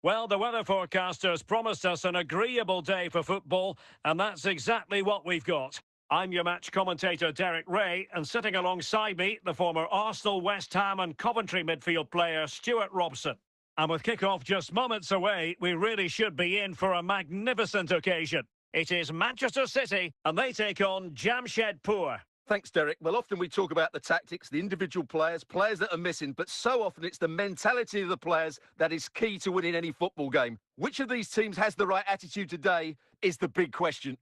Well, the weather forecasters promised us an agreeable day for football, and that's exactly what we've got. I'm your match commentator, Derek Ray, and sitting alongside me, the former Arsenal, West Ham and Coventry midfield player, Stuart Robson. And with kick-off just moments away, we really should be in for a magnificent occasion. It is Manchester City, and they take on Jamshedpur. Thanks, Derek. Well, often we talk about the tactics, the individual players that are missing, but so often it's the mentality of the players that is key to winning any football game. Which of these teams has the right attitude today is the big question.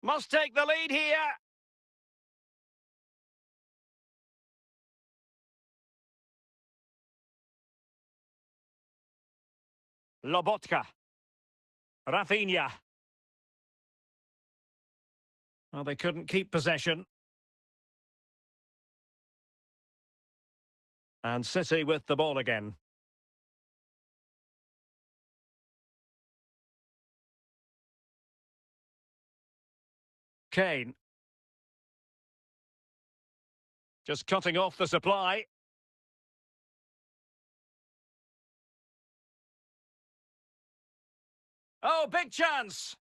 Must take the lead here. Lobotka. Rafinha. Well, they couldn't keep possession. And City with the ball again. Kane. Just cutting off the supply. Oh, big chance!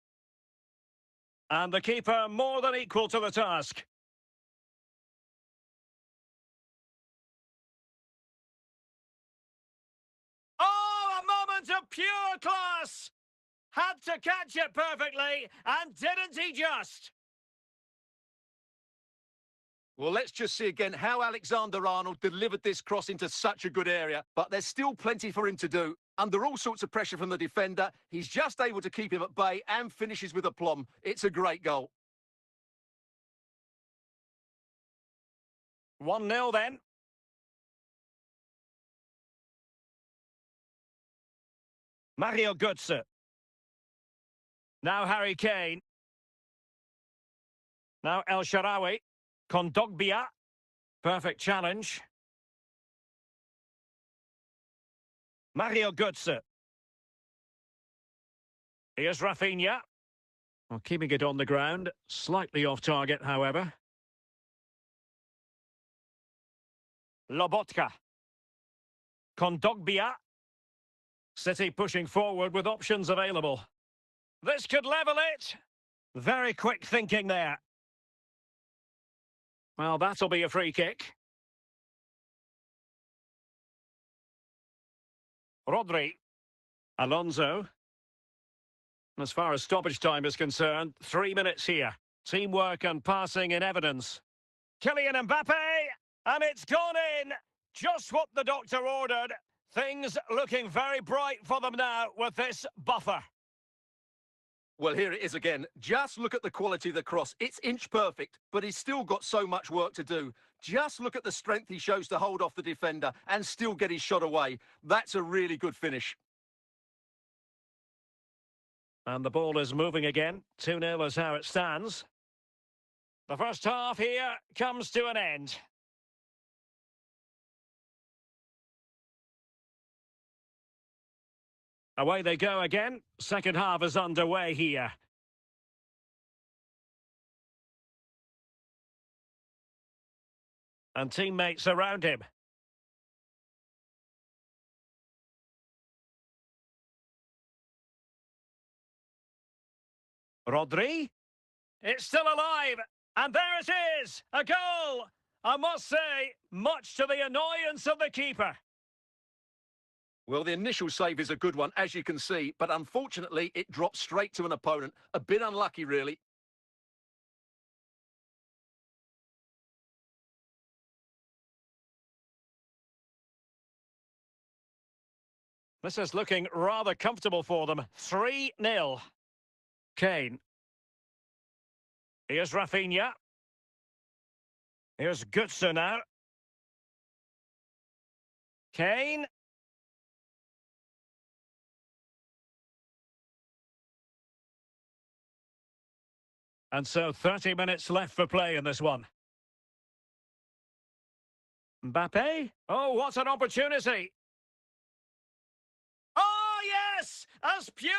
And the keeper more than equal to the task. Oh, a moment of pure class! Had to catch it perfectly, and didn't he just? Well, let's just see again how Alexander-Arnold delivered this cross into such a good area, but there's still plenty for him to do. Under all sorts of pressure from the defender, he's just able to keep him at bay and finishes with aplomb. It's a great goal. 1-0 then. Mario Götze. Now Harry Kane. Now El Shaarawy. Kondogbia. Perfect challenge. Mario Götze. Here's Rafinha. Well, keeping it on the ground. Slightly off target, however. Lobotka. Kondogbia. City pushing forward with options available. This could level it. Very quick thinking there. Well, that'll be a free kick. Rodri. Alonso. As far as stoppage time is concerned, 3 minutes here. Teamwork and passing in evidence. Kylian Mbappe, and it's gone in. Just what the doctor ordered. Things looking very bright for them now with this buffer. Well, here it is again. Just look at the quality of the cross. It's inch perfect, but he's still got so much work to do. Just look at the strength he shows to hold off the defender and still get his shot away. That's a really good finish. And the ball is moving again. 2-0 is how it stands. The first half here comes to an end. Away they go again. Second half is underway here. And teammates around him. Rodri. It's still alive. And there it is. A goal. I must say, much to the annoyance of the keeper. Well, the initial save is a good one, as you can see, but unfortunately it dropped straight to an opponent. A bit unlucky, really. This is looking rather comfortable for them. 3-0. Kane. Here's Rafinha. Here's Götze now. Kane. And so 30 minutes left for play in this one. Mbappe? Oh, what an opportunity! Oh, yes! As pure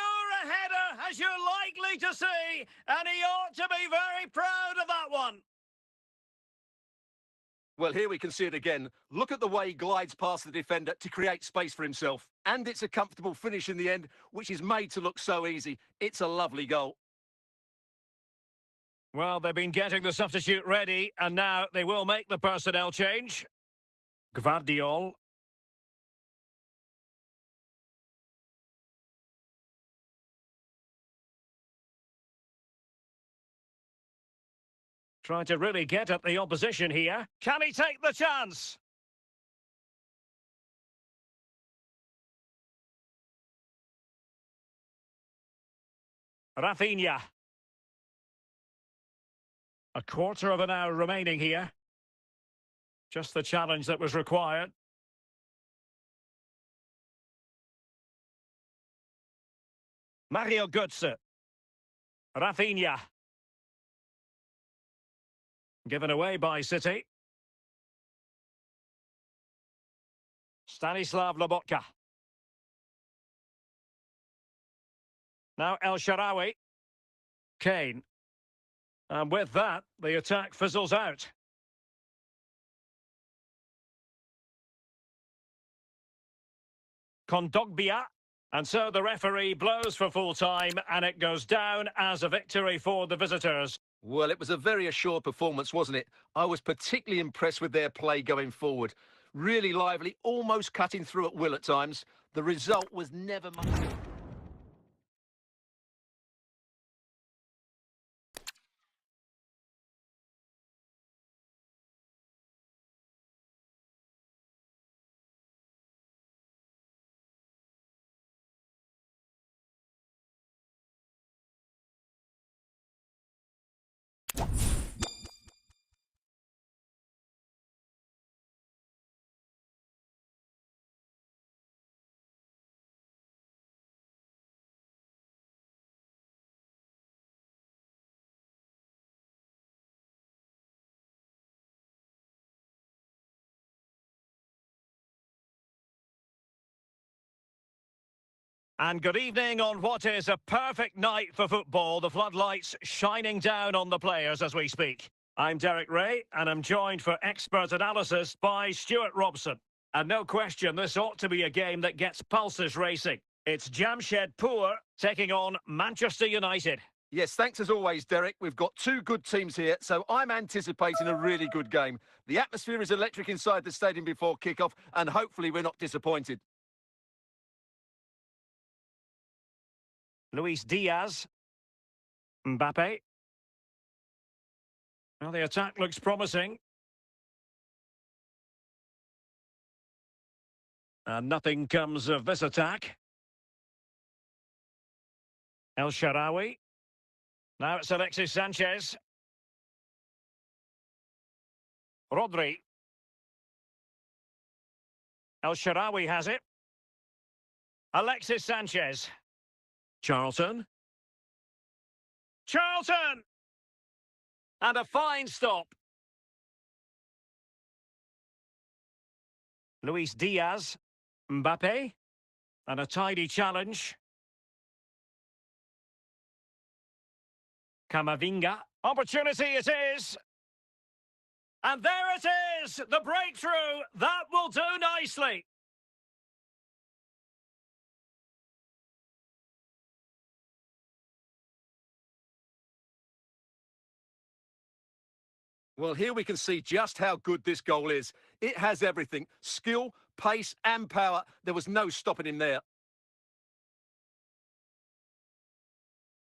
a header as you're likely to see, and he ought to be very proud of that one. Well, here we can see it again. Look at the way he glides past the defender to create space for himself. And it's a comfortable finish in the end, which is made to look so easy. It's a lovely goal. Well, they've been getting the substitute ready, and now they will make the personnel change. Gvardiol. Trying to really get at the opposition here. Can he take the chance? Rafinha. A quarter of an hour remaining here. Just the challenge that was required. Mario Götze. Rafinha. Given away by City. Stanislav Lobotka. Now El Shaarawy. Kane. And with that, the attack fizzles out. Kondogbia. And so the referee blows for full time, and it goes down as a victory for the visitors. Well, it was a very assured performance, wasn't it? I was particularly impressed with their play going forward. Really lively, almost cutting through at will at times. The result was never much. And good evening on what is a perfect night for football. The floodlights shining down on the players as we speak. I'm Derek Ray, and I'm joined for expert analysis by Stuart Robson. And no question, this ought to be a game that gets pulses racing. It's Jamshedpur taking on Manchester United. Yes, thanks as always, Derek. We've got two good teams here, so I'm anticipating a really good game. The atmosphere is electric inside the stadium before kick-off, and hopefully we're not disappointed. Luis Diaz. Mbappe. Well, the attack looks promising. And nothing comes of this attack. El Shaarawy. Now it's Alexis Sanchez. Rodri. El Shaarawy has it. Alexis Sanchez. Charlton. Charlton! And a fine stop. Luis Diaz. Mbappe. And a tidy challenge. Camavinga. Opportunity it is. And there it is! The breakthrough! That will do nicely. Well, here we can see just how good this goal is. It has everything. Skill, pace and power. There was no stopping him there.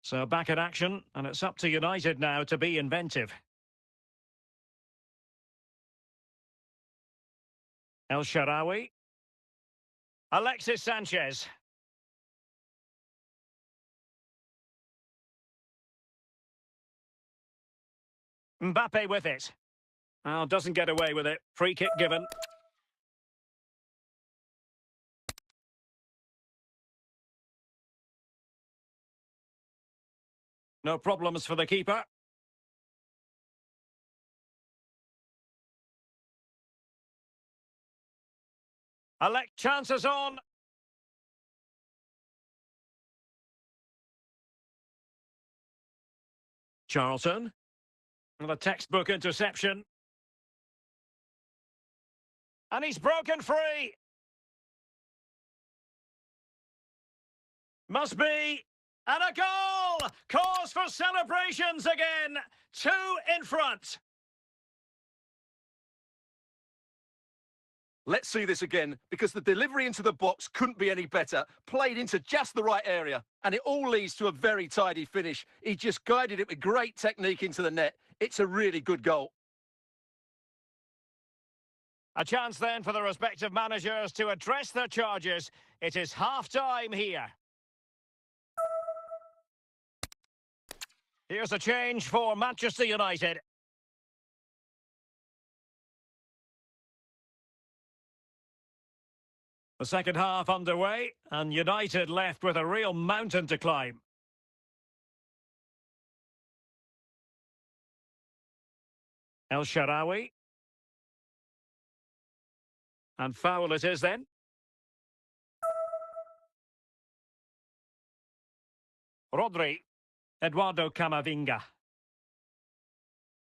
So back in action, and it's up to United now to be inventive. El Shaarawy. Alexis Sanchez. Mbappe with it. Oh, doesn't get away with it. Free kick given. No problems for the keeper. Elect chances on. Charlton. The textbook interception. And he's broken free. Must be. And a goal! Cause for celebrations again. 2 in front. Let's see this again, because the delivery into the box couldn't be any better. Played into just the right area, and it all leads to a very tidy finish. He just guided it with great technique into the net. It's a really good goal. A chance then for the respective managers to address their charges. It is half-time here. Here's a change for Manchester United. The second half underway, and United left with a real mountain to climb. El Shaarawy. And foul it is then. Rodri. Eduardo Camavinga.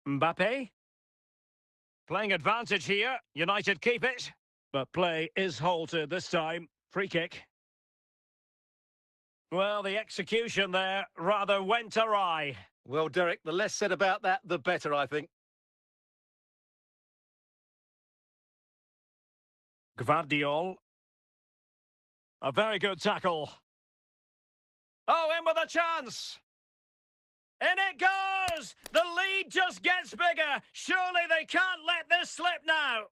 Mbappe. Playing advantage here. United keep it. But play is halted this time. Free kick. Well, the execution there rather went awry. Well, Derek, the less said about that, the better, I think. Gvardiol. A very good tackle. Oh, in with a chance. In it goes! The lead just gets bigger. Surely they can't let this slip now.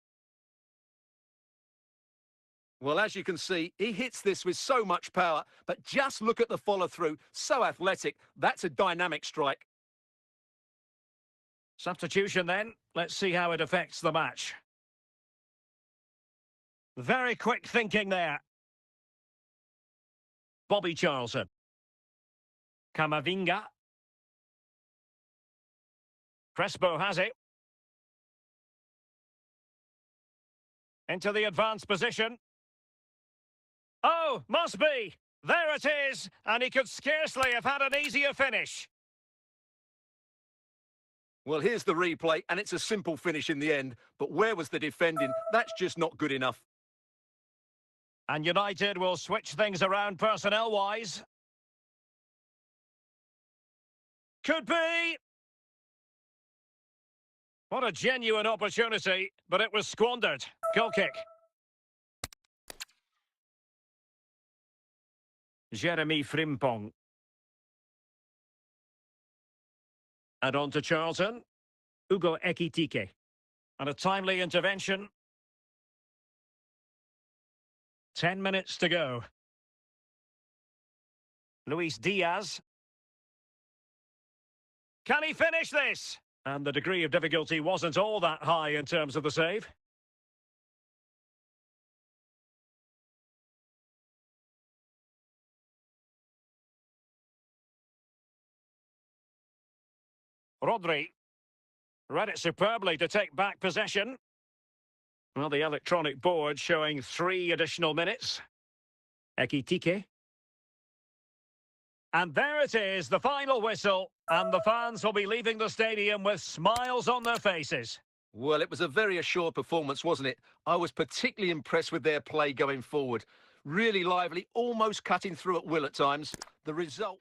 Well, as you can see, he hits this with so much power, but just look at the follow-through. So athletic. That's a dynamic strike. Substitution then. Let's see how it affects the match. Very quick thinking there. Bobby Charlton. Camavinga. Crespo has it. Into the advanced position. Oh, must be. There it is. And he could scarcely have had an easier finish. Well, here's the replay, and it's a simple finish in the end. But where was the defending? That's just not good enough. And United will switch things around personnel-wise. Could be. What a genuine opportunity, but it was squandered. Goal kick. Jeremy Frimpong. And on to Charlton. Ugo Ekitike. And a timely intervention. 10 minutes to go. Luis Diaz. Can he finish this? And the degree of difficulty wasn't all that high in terms of the save. Rodri. Read it superbly to take back possession. Well, the electronic board showing 3 additional minutes. Ekitike. And there it is, the final whistle. And the fans will be leaving the stadium with smiles on their faces. Well, it was a very assured performance, wasn't it? I was particularly impressed with their play going forward. Really lively, almost cutting through at will at times. The result...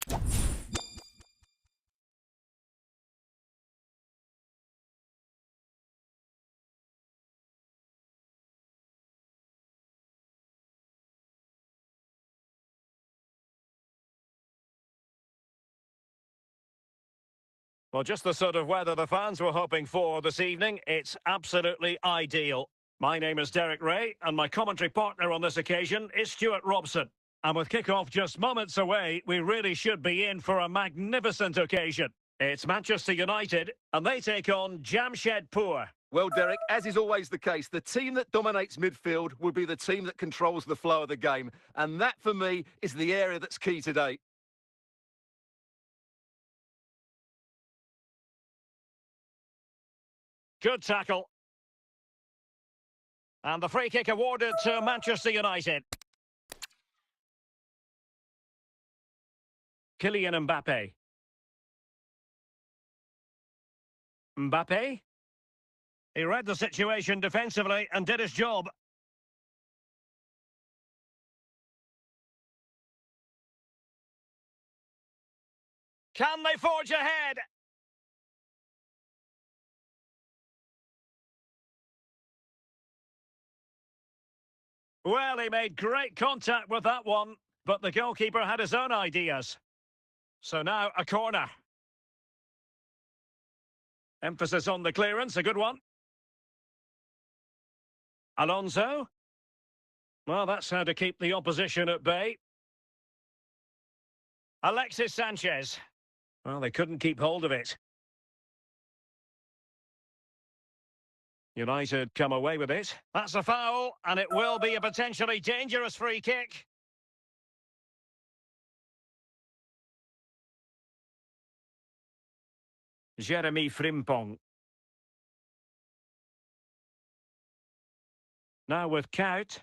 Well, just the sort of weather the fans were hoping for this evening. It's absolutely ideal. My name is Derek Ray, and my commentary partner on this occasion is Stuart Robson. And with kick-off just moments away, we really should be in for a magnificent occasion. It's Manchester United, and they take on Jamshedpur. Well, Derek, as is always the case, the team that dominates midfield will be the team that controls the flow of the game. And that, for me, is the area that's key today. Good tackle. And the free kick awarded to Manchester United. Kylian Mbappe. Mbappe. He read the situation defensively and did his job. Can they forge ahead? Well, he made great contact with that one, but the goalkeeper had his own ideas. So now a corner. Emphasis on the clearance, a good one. Alonso. Well, that's how to keep the opposition at bay. Alexis Sanchez. Well, they couldn't keep hold of it. United come away with it. That's a foul, and it will be a potentially dangerous free kick. Jeremy Frimpong. Now with Kaut.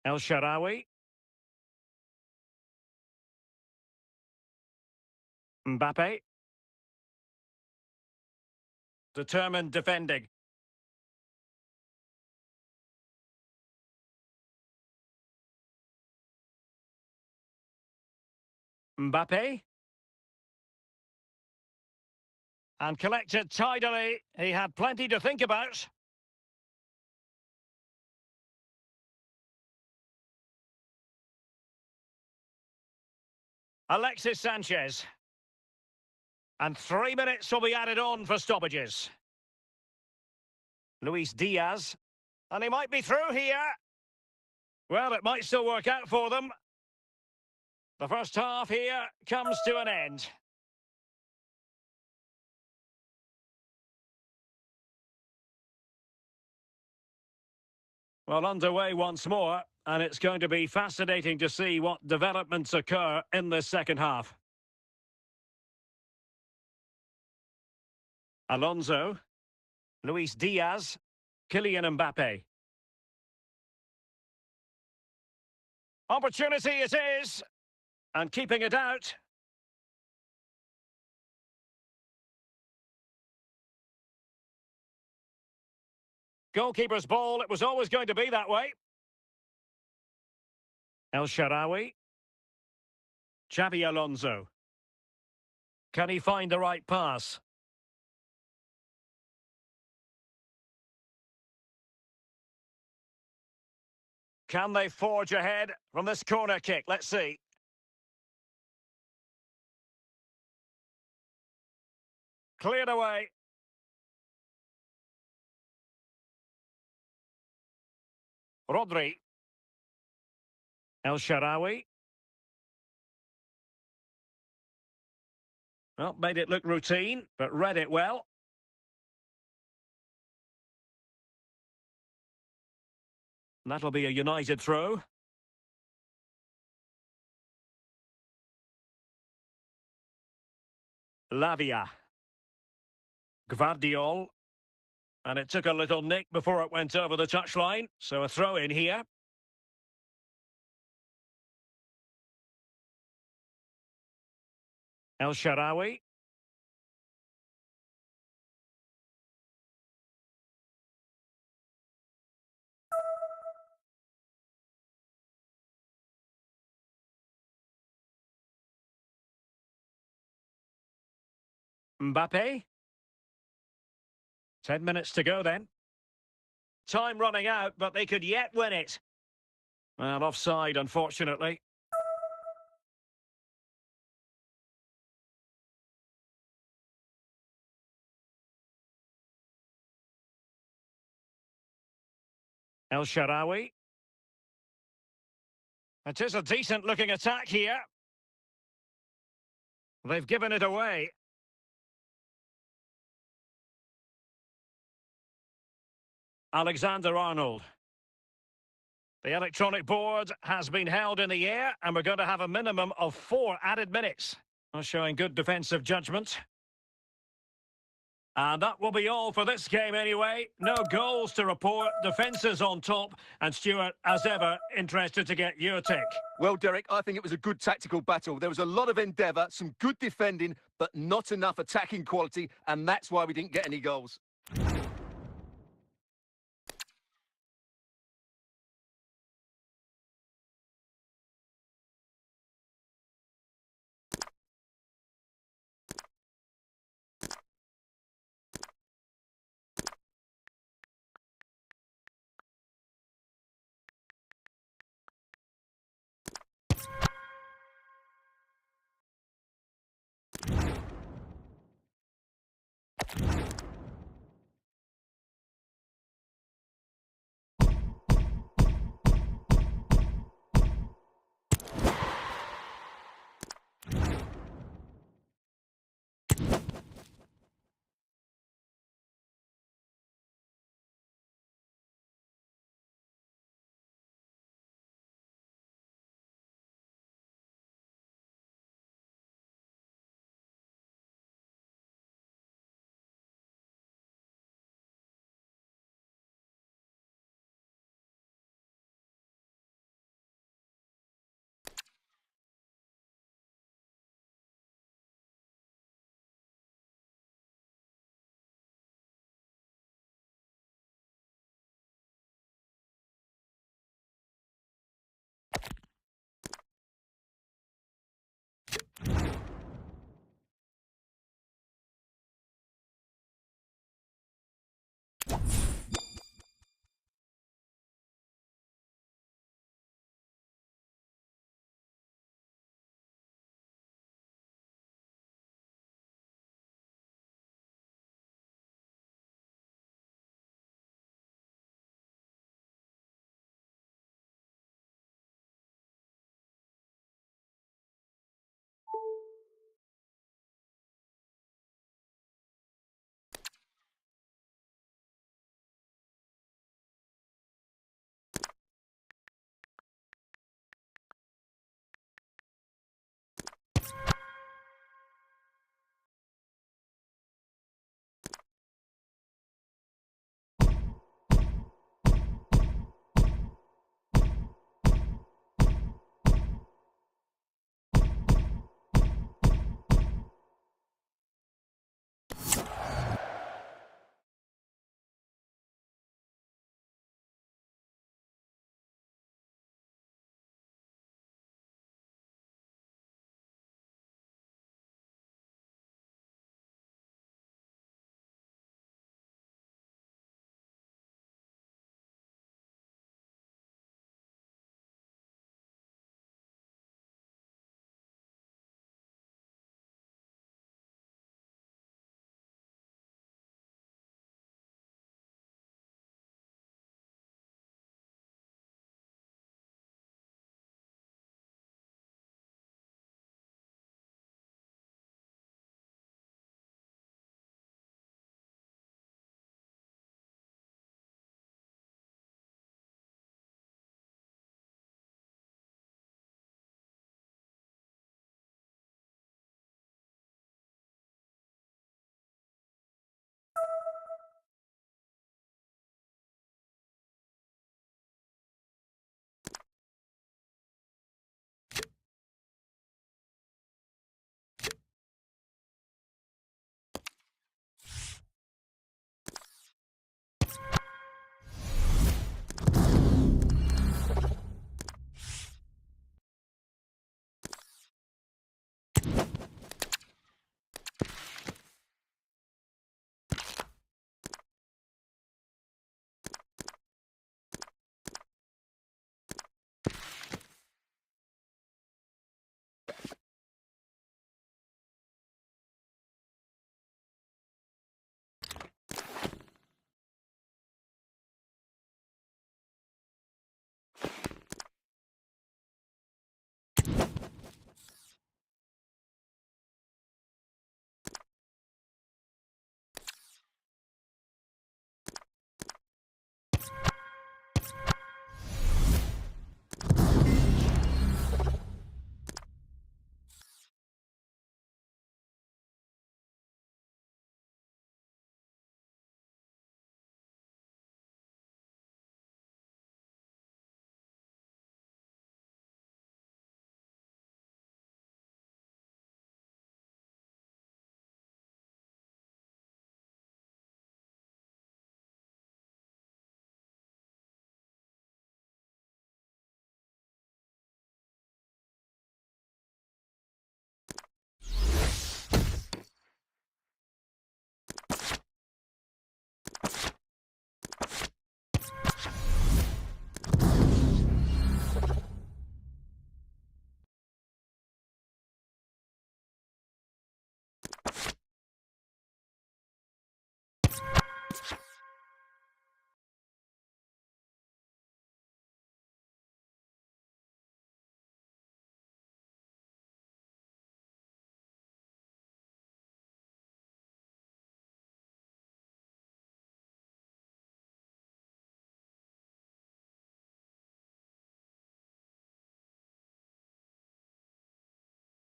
El Shaarawy. Mbappe. Determined defending. Mbappe. And collected tidily. He had plenty to think about. Alexis Sanchez. And 3 minutes will be added on for stoppages. Luis Diaz. And he might be through here. Well, it might still work out for them. The first half here comes to an end. Well, underway once more, and it's going to be fascinating to see what developments occur in this second half. Alonso, Luis Diaz, Kylian Mbappe. Opportunity it is, and keeping it out. Goalkeeper's ball, it was always going to be that way. El Shaarawy. Xabi Alonso. Can he find the right pass? Can they forge ahead from this corner kick? Let's see. Cleared away. Rodri. El Shaarawy. Well, made it look routine, but read it well. That'll be a United throw. Lavia. Gvardiol. And it took a little nick before it went over the touchline, so a throw in here. El Shaarawy. Mbappe. 10 minutes to go then. Time running out, but they could yet win it. Well, offside, unfortunately. El Shaarawy. It is a decent-looking attack here. They've given it away. Alexander-Arnold. The electronic board has been held in the air, and we're going to have a minimum of 4 added minutes. Showing good defensive judgment. And that will be all for this game anyway. No goals to report, defences on top. And Stuart, as ever, interested to get your take. Well, Derek, I think it was a good tactical battle. There was a lot of endeavour, some good defending, but not enough attacking quality, and that's why we didn't get any goals.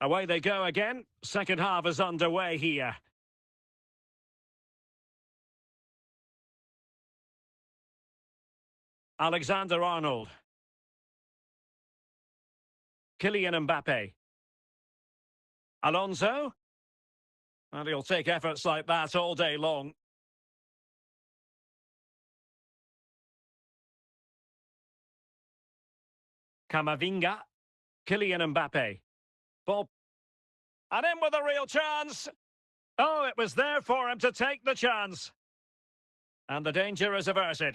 Away they go again. Second half is underway here. Alexander-Arnold. Kylian Mbappe. Alonso. And he'll take efforts like that all day long. Camavinga. Kylian Mbappe. Ball. And in with a real chance. Oh, it was there for him to take the chance. And the danger is averted.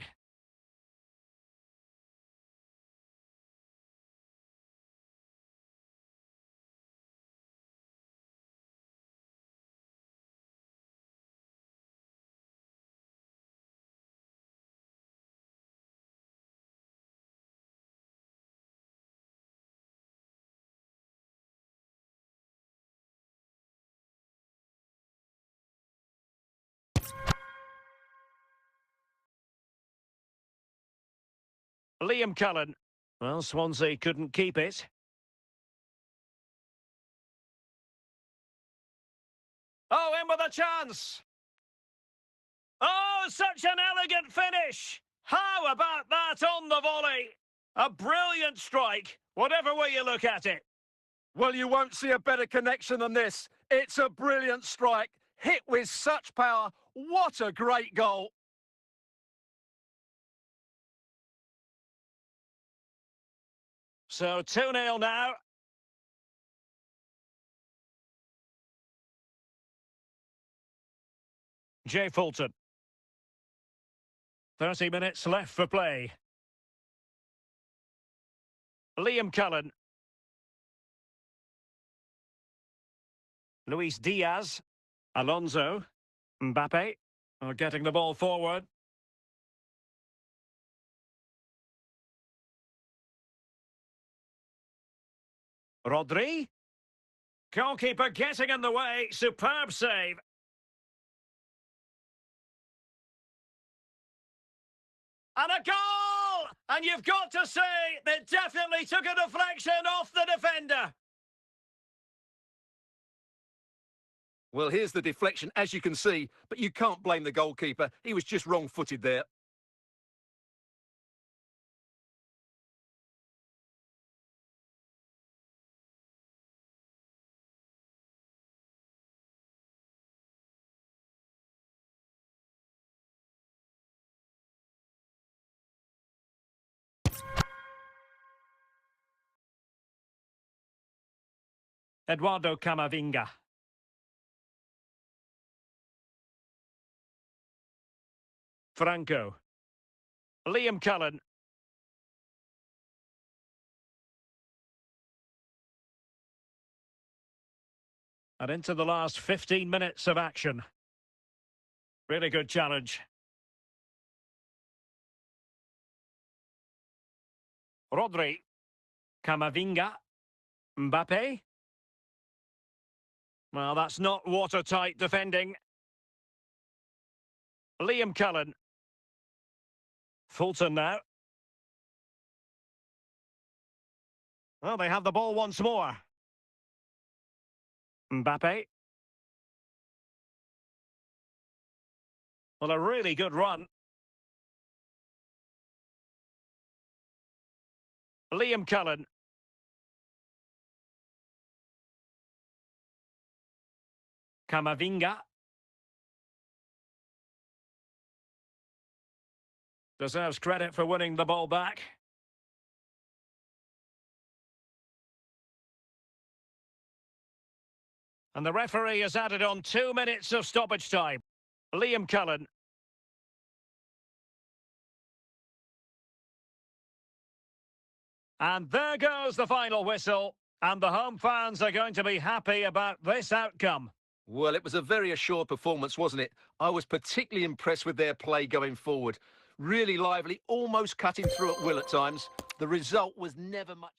Liam Cullen. Well, Swansea couldn't keep it. Oh, in with a chance. Oh, such an elegant finish. How about that on the volley? A brilliant strike, whatever way you look at it. Well, you won't see a better connection than this. It's a brilliant strike, hit with such power. What a great goal. So 2-0 now. Jay Fulton. 30 minutes left for play. Liam Cullen. Luis Diaz. Alonso. Mbappe. Are getting the ball forward. Rodri. Goalkeeper getting in the way. Superb save. And a goal! And you've got to say, they definitely took a deflection off the defender. Well, here's the deflection, as you can see, but you can't blame the goalkeeper. He was just wrong-footed there. Eduardo Camavinga. Franco. Liam Cullen. And into the last 15 minutes of action. Really good challenge. Rodri. Camavinga. Mbappe. Well, that's not watertight defending. Liam Cullen. Fulton now. Well, they have the ball once more. Mbappe. Well, a really good run. Liam Cullen. Camavinga. Deserves credit for winning the ball back. And the referee has added on 2 minutes of stoppage time. Liam Cullen. And there goes the final whistle. And the home fans are going to be happy about this outcome. Well, it was a very assured performance, wasn't it? I was particularly impressed with their play going forward. Really lively, almost cutting through at will at times. The result was never much.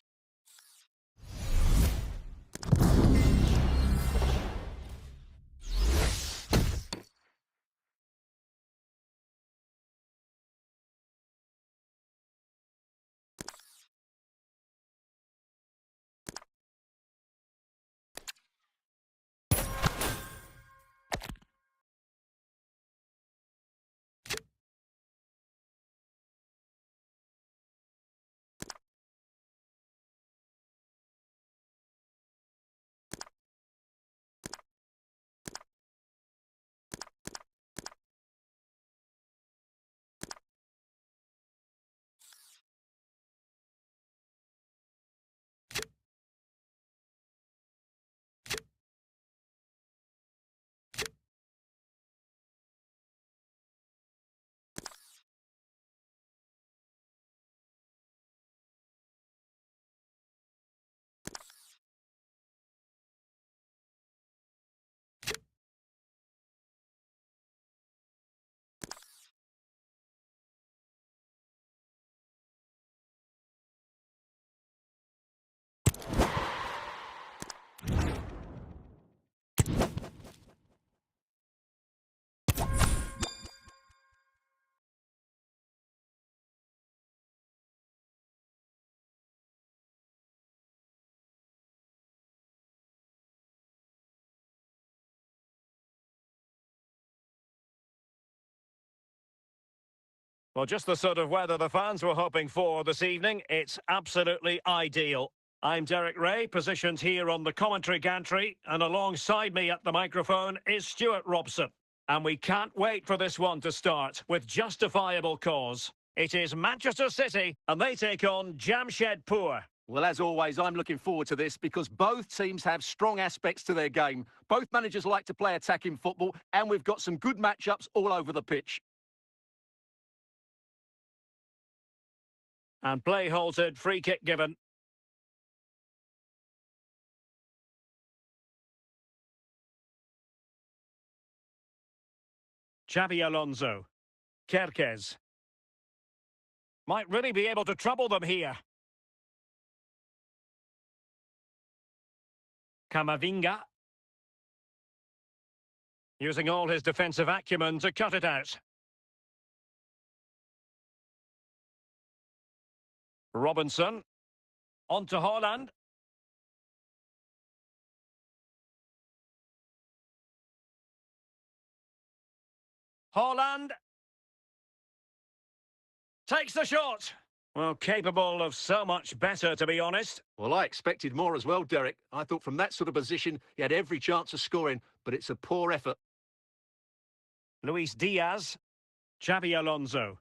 Well, just the sort of weather the fans were hoping for this evening. It's absolutely ideal. I'm Derek Ray, positioned here on the commentary gantry, and alongside me at the microphone is Stuart Robson. And we can't wait for this one to start with justifiable cause. It is Manchester City, and they take on Jamshedpur. Well, as always, I'm looking forward to this because both teams have strong aspects to their game. Both managers like to play attacking football, and we've got some good matchups all over the pitch. And play halted, free kick given. Xabi Alonso. Kerkez. Might really be able to trouble them here. Camavinga. Using all his defensive acumen to cut it out. Robinson. On to Haaland. Haaland. Takes the shot. Well, capable of so much better, to be honest. Well, I expected more as well, Derek. I thought from that sort of position, he had every chance of scoring, but it's a poor effort. Luis Diaz. Xabi Alonso.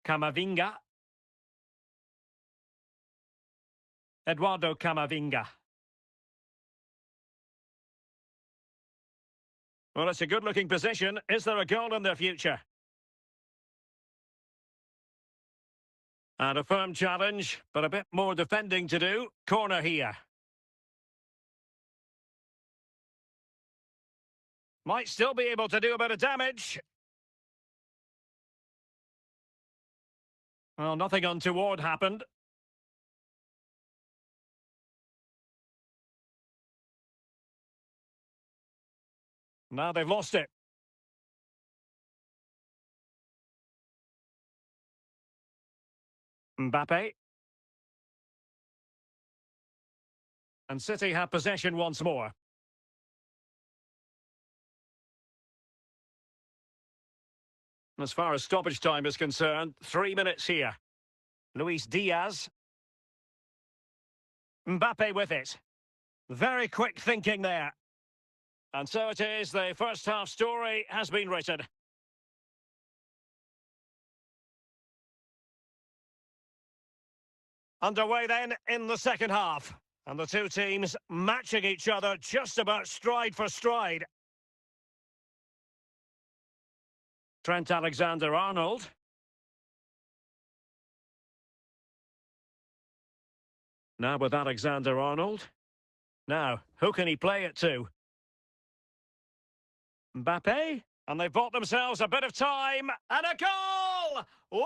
Camavinga. Eduardo Camavinga. Well, it's a good-looking position. Is there a goal in their future? And a firm challenge, but a bit more defending to do. Corner here. Might still be able to do a bit of damage. Well, nothing untoward happened. Now they've lost it. Mbappe. And City have possession once more. As far as stoppage time is concerned, 3 minutes here. Luis Diaz. Mbappe with it. Very quick thinking there. And so it is, the first half story has been written. Underway then in the second half. And the two teams matching each other just about stride for stride. Trent Alexander-Arnold. Now with Alexander-Arnold. Now, who can he play it to? Mbappe, and they've bought themselves a bit of time, and a goal! 1-0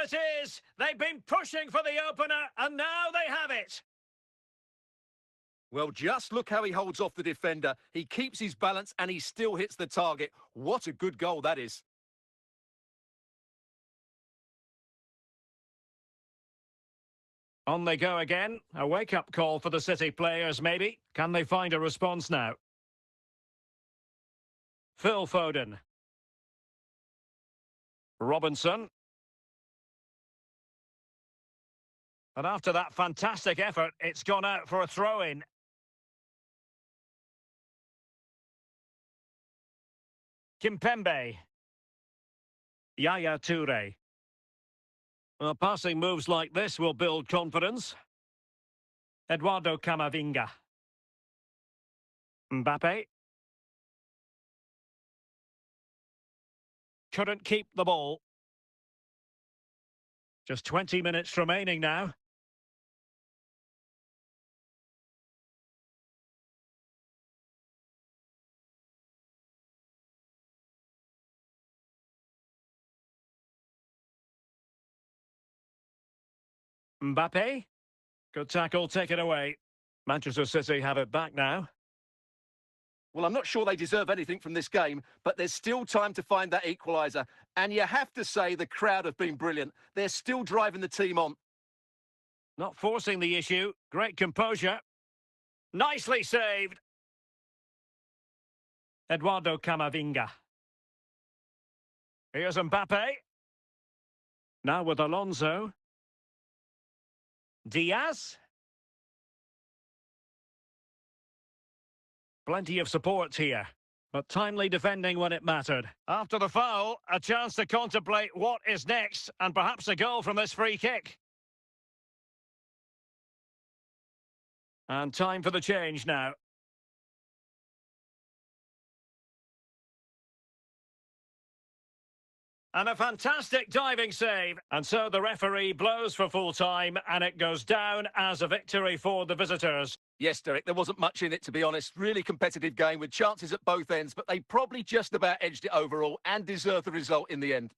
it is! They've been pushing for the opener, and now they have it! Well, just look how he holds off the defender. He keeps his balance and he still hits the target. What a good goal that is. On they go again. A wake-up call for the City players, maybe. Can they find a response now? Phil Foden. Robinson. And after that fantastic effort, it's gone out for a throw-in. Kimpembe. Yaya Toure. Well, passing moves like this will build confidence. Eduardo Camavinga. Mbappe. Couldn't keep the ball. Just 20 minutes remaining now. Mbappe. Good tackle, take it away. Manchester City have it back now. Well, I'm not sure they deserve anything from this game, but there's still time to find that equaliser. And you have to say the crowd have been brilliant. They're still driving the team on. Not forcing the issue. Great composure. Nicely saved. Eduardo Camavinga. Here's Mbappe. Now with Alonso. Diaz. Plenty of support here, but timely defending when it mattered. After the foul, a chance to contemplate what is next, and perhaps a goal from this free kick. And time for the change now. And a fantastic diving save. And so the referee blows for full time, and it goes down as a victory for the visitors. Yes, Derek, there wasn't much in it, to be honest. Really competitive game with chances at both ends, but they probably just about edged it overall and deserved the result in the end.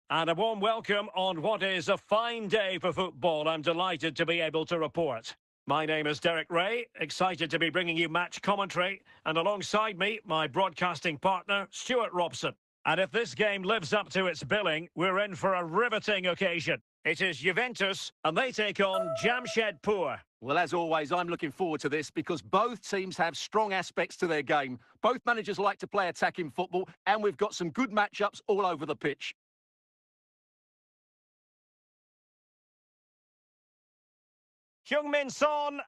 And a warm welcome on what is a fine day for football. I'm delighted to be able to report. My name is Derek Ray, excited to be bringing you match commentary, and alongside me, my broadcasting partner, Stuart Robson. And if this game lives up to its billing, we're in for a riveting occasion. It is Juventus, and they take on Jamshedpur. Well, as always, I'm looking forward to this because both teams have strong aspects to their game. Both managers like to play attacking football, and we've got some good matchups all over the pitch. Heung-min Son,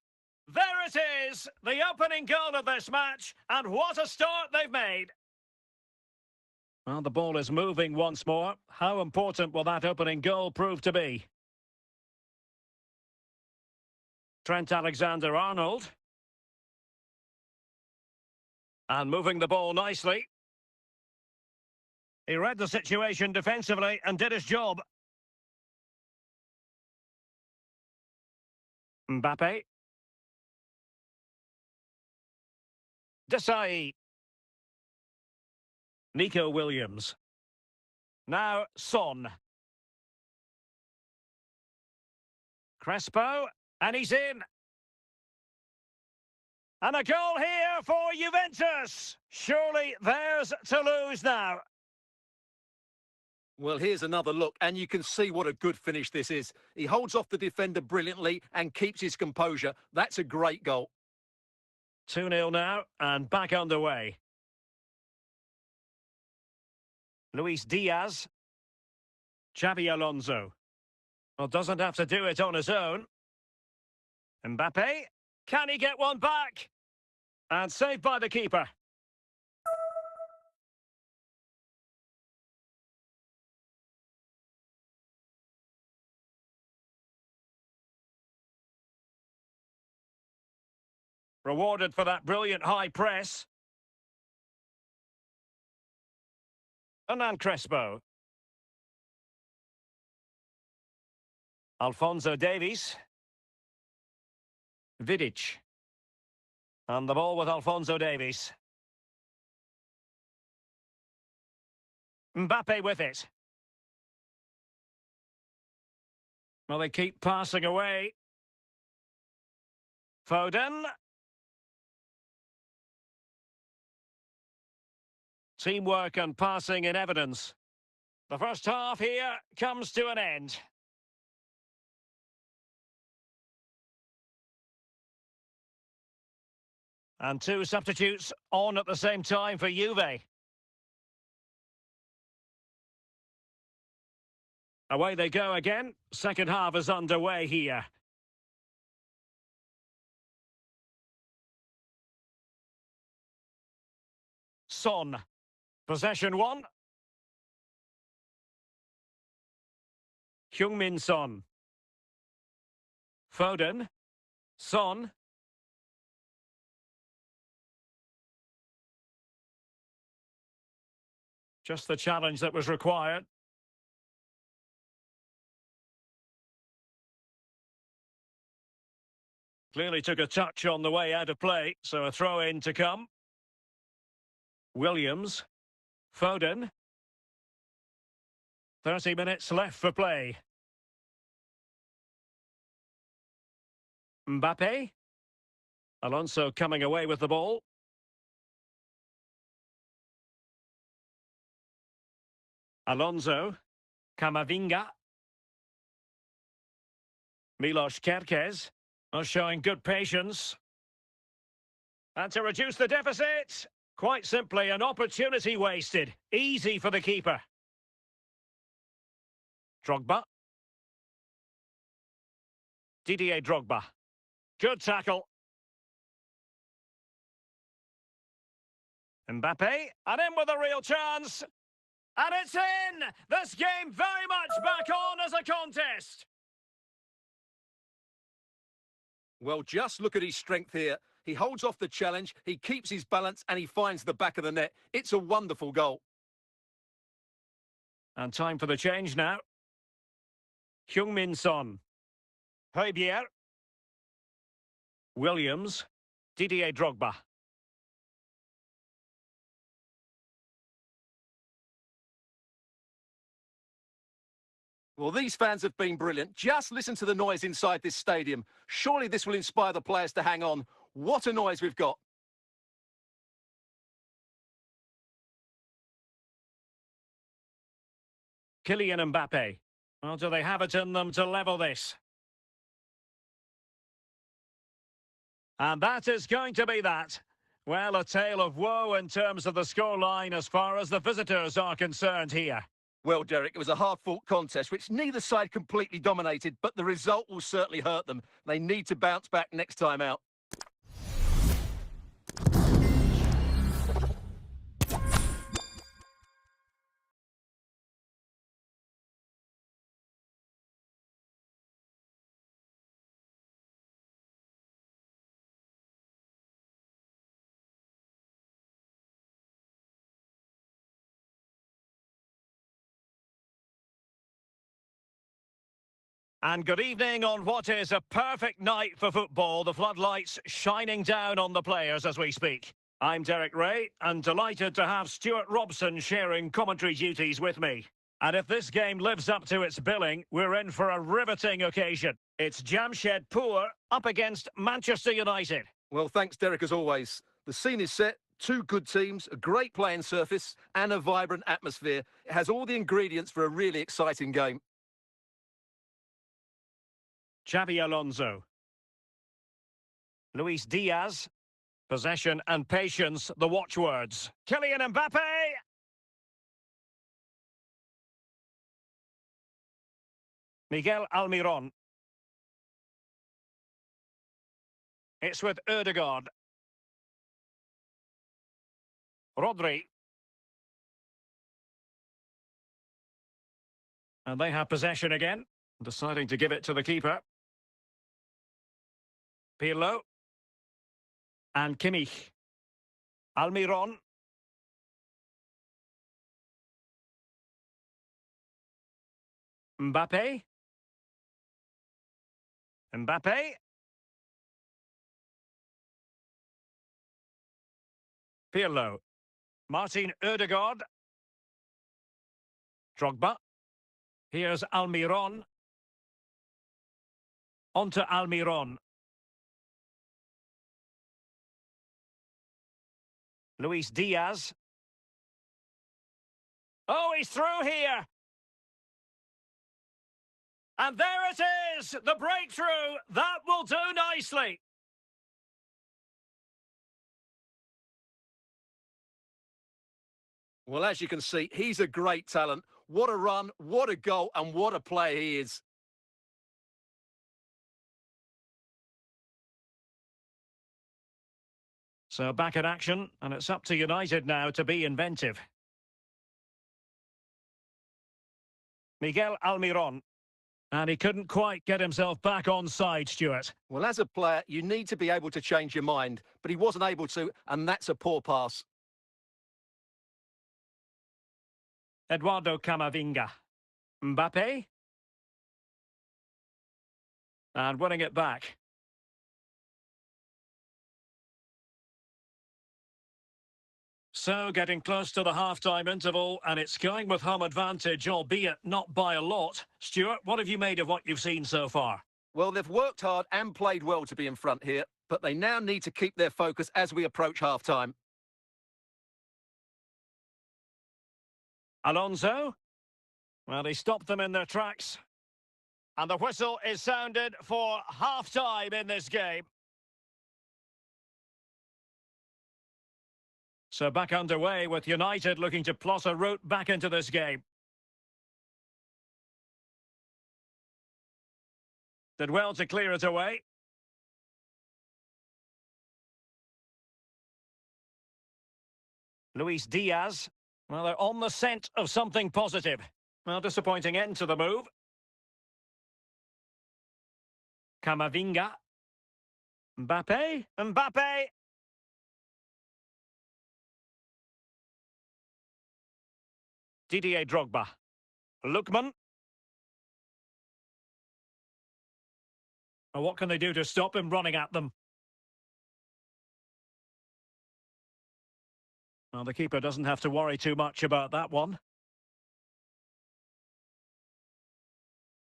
there it is, the opening goal of this match, and what a start they've made. Well, the ball is moving once more. How important will that opening goal prove to be? Trent Alexander-Arnold. And moving the ball nicely. He read the situation defensively and did his job. Mbappe. Desai. Nico Williams. Now Son. Crespo. And he's in. And a goal here for Juventus. Surely theirs to lose now. Well, here's another look, and you can see what a good finish this is. He holds off the defender brilliantly and keeps his composure. That's a great goal. 2-0 now, and back underway. Luis Diaz. Xabi Alonso. Well, doesn't have to do it on his own. Mbappe. Can he get one back? And saved by the keeper. Rewarded for that brilliant high press. Hernan Crespo. Alphonso Davies. Vidic. And the ball with Alphonso Davies. Mbappe with it. Well, they keep passing away. Foden. Teamwork and passing in evidence. The first half here comes to an end. And two substitutes on at the same time for Juve. Away they go again. Second half is underway here. Son. Possession one. Heung-min Son. Foden. Son. Just the challenge that was required. Clearly took a touch on the way out of play, so a throw-in to come. Williams. Foden. 30 minutes left for play. Mbappe. Alonso coming away with the ball. Alonso. Camavinga. Milos Kerkez. Showing good patience. And to reduce the deficit, quite simply an opportunity wasted. Easy for the keeper. Drogba. Didier Drogba. Good tackle. Mbappe, and in with a real chance. And it's in! This game very much back on as a contest. Well, just look at his strength here. He holds off the challenge, he keeps his balance, and he finds the back of the net. It's a wonderful goal. And time for the change now. Heung-min Son. Højbjerg. Williams. Didier Drogba. Well, these fans have been brilliant. Just listen to the noise inside this stadium. Surely this will inspire the players to hang on. What a noise we've got. Kylian Mbappe. Well, do they have it in them to level this? And that is going to be that. Well, a tale of woe in terms of the scoreline as far as the visitors are concerned here. Well, Derek, it was a hard-fought contest, which neither side completely dominated, but the result will certainly hurt them. They need to bounce back next time out. And good evening on what is a perfect night for football. The floodlights shining down on the players as we speak. I'm Derek Ray, and delighted to have Stuart Robson sharing commentary duties with me. And if this game lives up to its billing, we're in for a riveting occasion. It's Jamshedpur up against Manchester United. Well, thanks, Derek, as always. The scene is set. Two good teams, a great playing surface, and a vibrant atmosphere. It has all the ingredients for a really exciting game. Xabi Alonso. Luis Diaz. Possession and patience, the watchwords. Kylian Mbappe! Miguel Almiron. It's with Ødegaard. Rodri. And they have possession again, deciding to give it to the keeper. Pirlo. And Kimmich. Almiron. Mbappe. Mbappe. Pirlo. Martin Ødegaard. Drogba. Here's Almiron. On to Almiron. Luis Diaz. Oh, he's through here. And there it is, the breakthrough. That will do nicely. Well, as you can see, he's a great talent. What a run, what a goal, and what a player he is. So back in action, and it's up to United now to be inventive. Miguel Almiron. And he couldn't quite get himself back on side, Stuart. Well, as a player, you need to be able to change your mind, but he wasn't able to, and that's a poor pass. Eduardo Camavinga. Mbappe. And winning it back. So, getting close to the half-time interval, and it's going with home advantage, albeit not by a lot. Stuart, what have you made of what you've seen so far? Well, they've worked hard and played well to be in front here, but they now need to keep their focus as we approach half-time. Alonso. Well, he stopped them in their tracks. And the whistle is sounded for half-time in this game. So back underway with United looking to plot a route back into this game. Did well to clear it away. Luis Diaz. Well, they're on the scent of something positive. Well, disappointing end to the move. Camavinga. Mbappe. Mbappe. Didier Drogba. Lookman. Well, what can they do to stop him running at them? Well, the keeper doesn't have to worry too much about that one.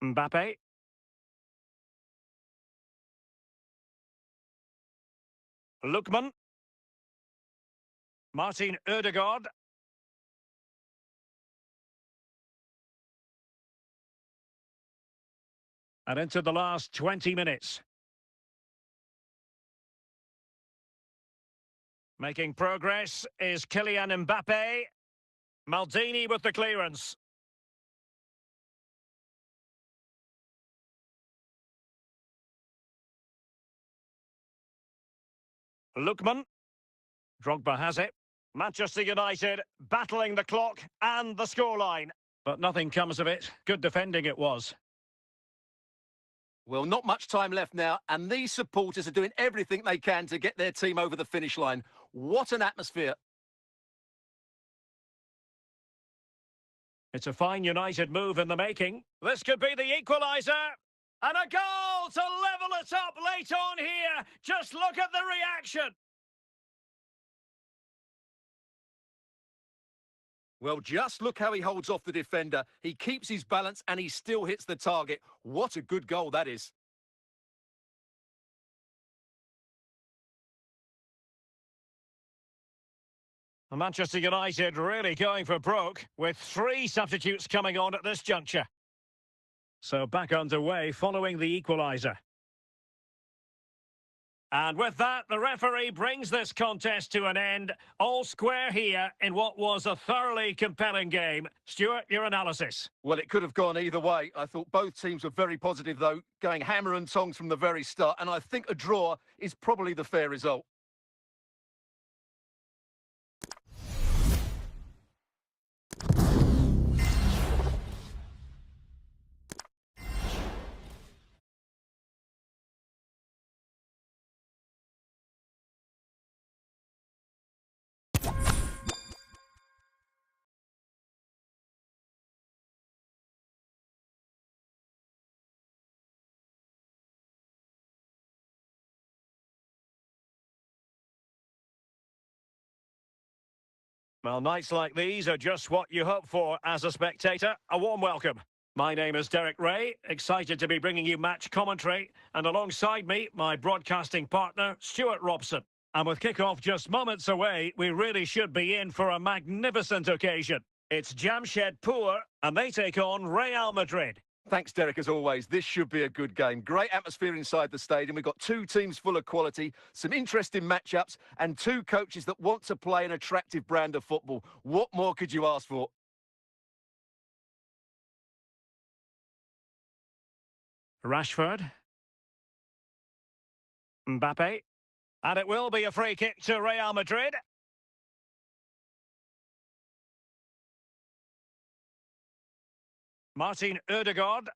Mbappe. Lookman. Martin Ødegaard. And into the last 20 minutes. Making progress is Kylian Mbappe. Maldini with the clearance. Lookman. Drogba has it. Manchester United battling the clock and the scoreline. But nothing comes of it. Good defending it was. Well, not much time left now, and these supporters are doing everything they can to get their team over the finish line. What an atmosphere. It's a fine United move in the making. This could be the equaliser. And a goal to level it up late on here. Just look at the reaction. Well, just look how he holds off the defender. He keeps his balance and he still hits the target. What a good goal that is. Manchester United really going for broke with 3 substitutes coming on at this juncture. So back underway following the equaliser. And with that, the referee brings this contest to an end. All square here in what was a thoroughly compelling game. Stuart, your analysis? Well, it could have gone either way. I thought both teams were very positive, though, going hammer and tongs from the very start. And I think a draw is probably the fair result. Well, nights like these are just what you hope for as a spectator. A warm welcome. My name is Derek Ray, excited to be bringing you match commentary, and alongside me, my broadcasting partner, Stuart Robson. And with kick-off just moments away, we really should be in for a magnificent occasion. It's Jamshedpur, and they take on Real Madrid. Thanks, Derek, as always. This should be a good game. Great atmosphere inside the stadium. We've got two teams full of quality, some interesting matchups, and two coaches that want to play an attractive brand of football. What more could you ask for? Rashford. Mbappe. And it will be a free kick to Real Madrid. Martin Ødegaard.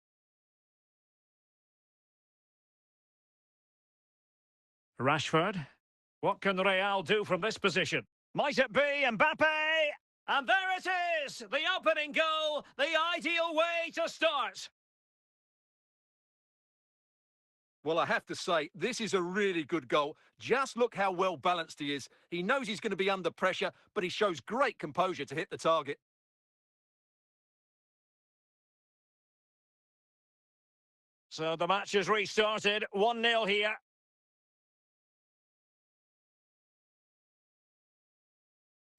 Rashford. What can Real do from this position? Might it be Mbappe? And there it is! The opening goal, the ideal way to start. Well, I have to say, this is a really good goal. Just look how well balanced he is. He knows he's going to be under pressure, but he shows great composure to hit the target. So the match has restarted, 1-0 here.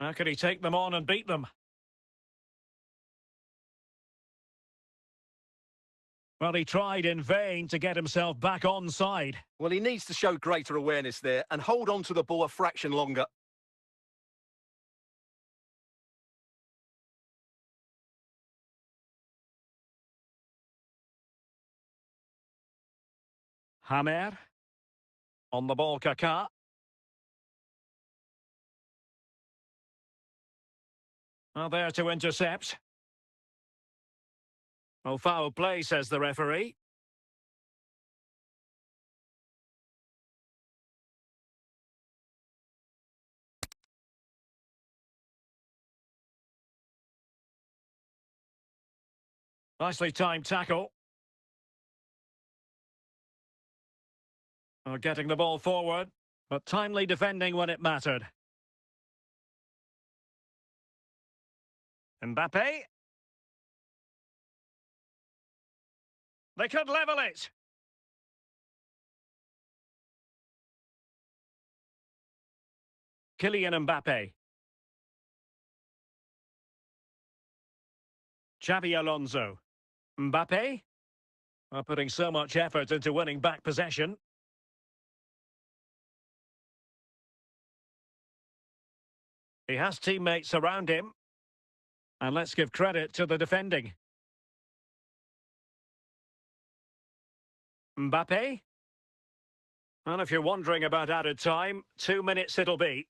How could he take them on and beat them? Well, he tried in vain to get himself back onside. Well, he needs to show greater awareness there and hold on to the ball a fraction longer. Hamer. On the ball, Kaká. Well, there to intercept. Well, foul play, says the referee. Nicely timed tackle. Well, getting the ball forward, but timely defending when it mattered. Mbappe. They could level it. Kylian Mbappe. Xabi Alonso. Mbappe. Well, putting so much effort into winning back possession. He has teammates around him. And let's give credit to the defending. Mbappe. And if you're wondering about added time, 2 minutes it'll be.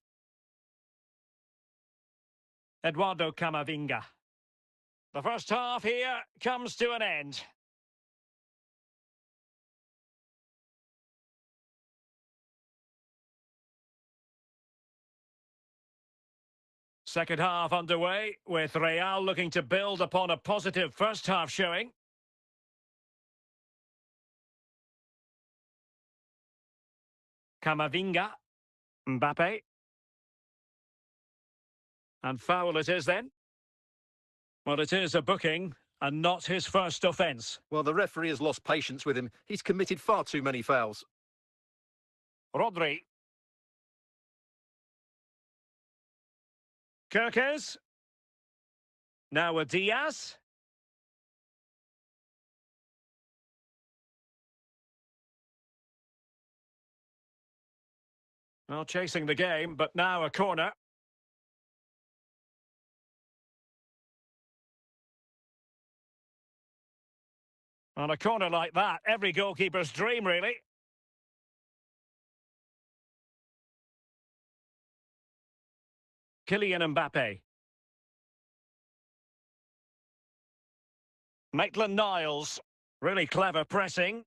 Eduardo Camavinga. The first half here comes to an end. Second half underway, with Real looking to build upon a positive first half showing. Camavinga. Mbappe. And foul it is then. Well, it is a booking and not his first offence. Well, the referee has lost patience with him. He's committed far too many fouls. Rodri. Kirkes. Now with Diaz. Well, chasing the game, but now a corner. On a corner like that, every goalkeeper's dream, really. Kylian Mbappe. Maitland-Niles. Really clever pressing.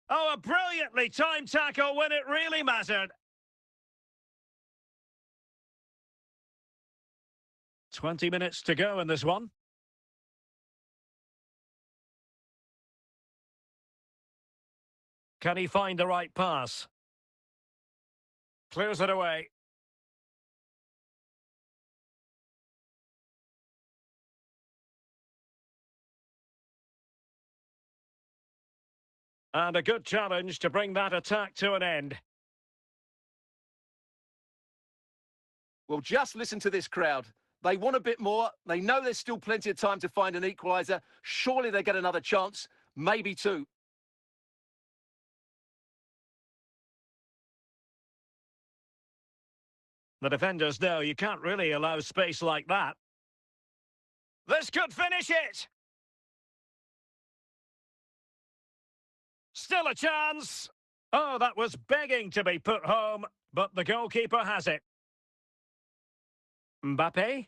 Oh, a brilliantly timed tackle when it really mattered. 20 minutes to go in this one. Can he find the right pass? Clears it away. And a good challenge to bring that attack to an end. Well, just listen to this crowd. They want a bit more. They know there's still plenty of time to find an equaliser. Surely they get another chance, maybe two. The defenders know you can't really allow space like that. This could finish it! Still a chance! Oh, that was begging to be put home, but the goalkeeper has it. Mbappe?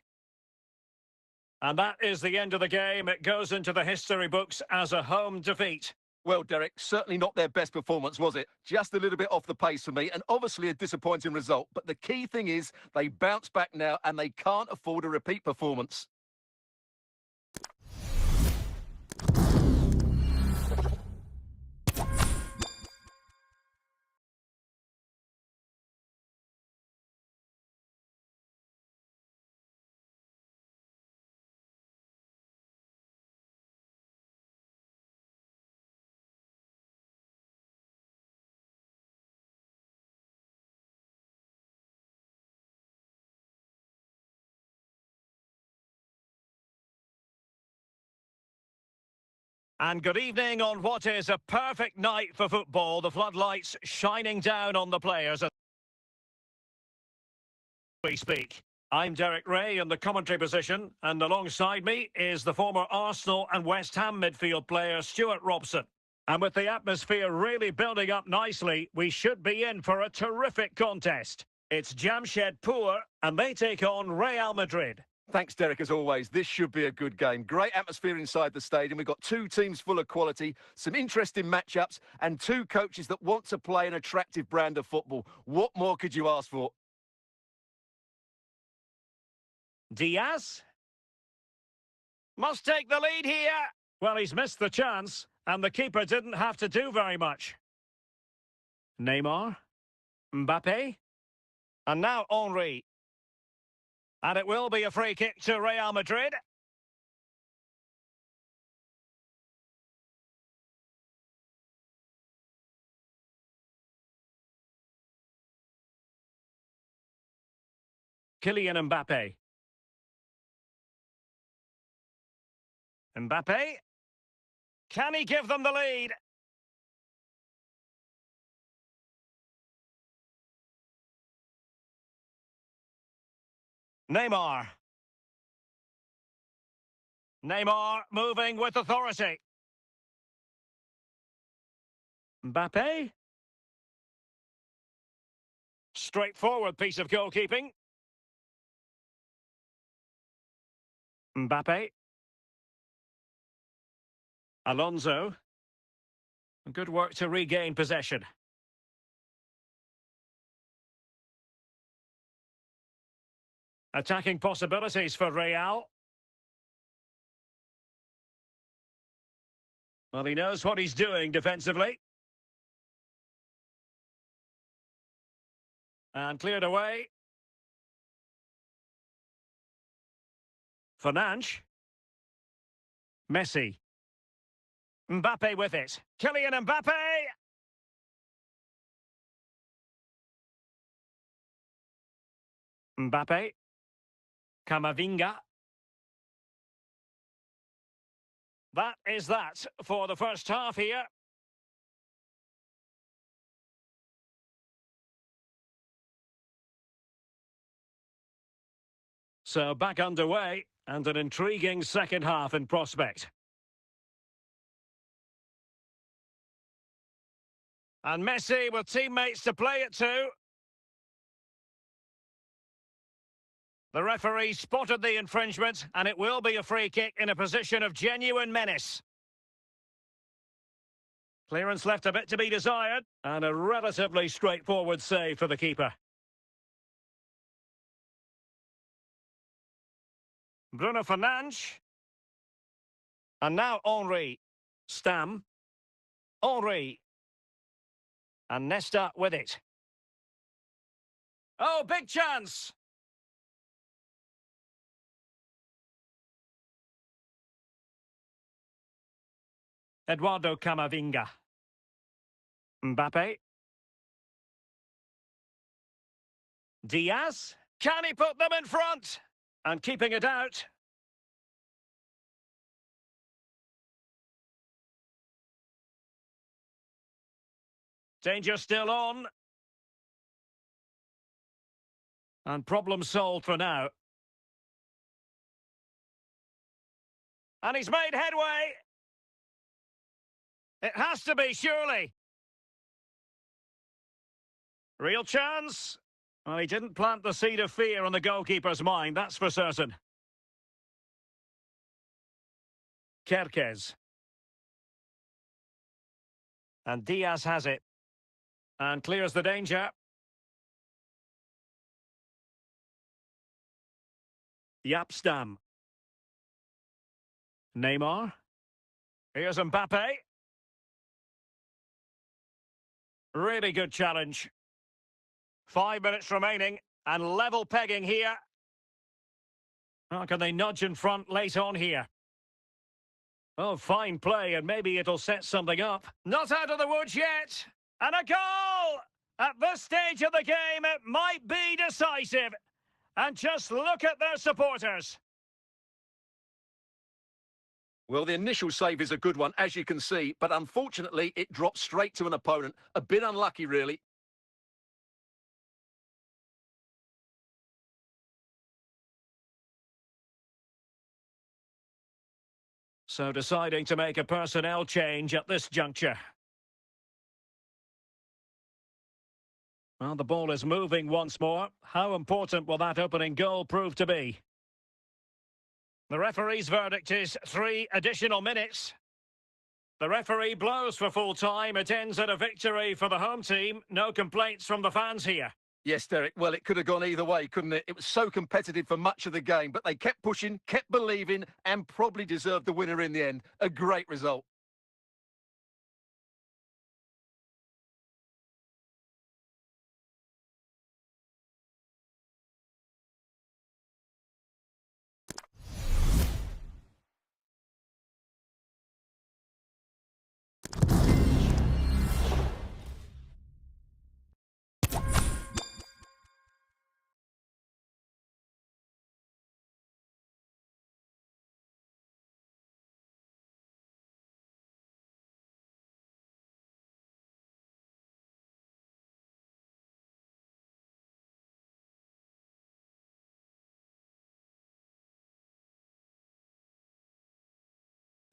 And that is the end of the game. It goes into the history books as a home defeat. Well, Derek, certainly not their best performance, was it? Just a little bit off the pace for me, and obviously a disappointing result. But the key thing is they bounce back now, and they can't afford a repeat performance. And good evening on what is a perfect night for football. The floodlights shining down on the players as we speak. I'm Derek Ray in the commentary position, and alongside me is the former Arsenal and West Ham midfield player Stuart Robson. And with the atmosphere really building up nicely, we should be in for a terrific contest. It's Jamshedpur, and they take on Real Madrid. Thanks, Derek, as always. This should be a good game. Great atmosphere inside the stadium. We've got two teams full of quality, some interesting matchups, and two coaches that want to play an attractive brand of football. What more could you ask for? Diaz? Must take the lead here. Well, he's missed the chance, and the keeper didn't have to do very much. Neymar? Mbappe? And now Henry. And it will be a free kick to Real Madrid. Kylian Mbappe. Mbappe. Can he give them the lead? Neymar. Neymar moving with authority. Mbappe. Straightforward piece of goalkeeping. Mbappe. Alonso. Good work to regain possession. Attacking possibilities for Real. Well, he knows what he's doing defensively. And cleared away. Fernandes. Messi. Mbappe with it. Kylian Mbappe! Mbappe. Camavinga. That is that for the first half here. So back underway, and an intriguing second half in prospect. And Messi with teammates to play it to. The referee spotted the infringement, and it will be a free kick in a position of genuine menace. Clearance left a bit to be desired, and a relatively straightforward save for the keeper. Bruno Fernandes. And now Henry. Stam. Henry. And Nesta with it. Oh, big chance! Eduardo Camavinga. Mbappe. Diaz. Can he put them in front? And keeping it out. Danger still on. And problem solved for now. And he's made headway. It has to be, surely. Real chance. Well, he didn't plant the seed of fear on the goalkeeper's mind, that's for certain. Kerkez. And Diaz has it. And clears the danger. Yapstam. Neymar. Here's Mbappe. Really good challenge. 5 minutes remaining, and level pegging here. How can they nudge in front late on here? Oh, fine play, and maybe it'll set something up. Not out of the woods yet. And a goal! At this stage of the game, it might be decisive. And just look at their supporters. Well, the initial save is a good one, as you can see, but unfortunately, it dropped straight to an opponent. A bit unlucky, really. So deciding to make a personnel change at this juncture. Well, the ball is moving once more. How important will that opening goal prove to be? The referee's verdict is 3 additional minutes. The referee blows for full time. It ends at a victory for the home team. No complaints from the fans here. Yes, Derek. Well, it could have gone either way, couldn't it? It was so competitive for much of the game, but they kept pushing, kept believing, and probably deserved the winner in the end. A great result.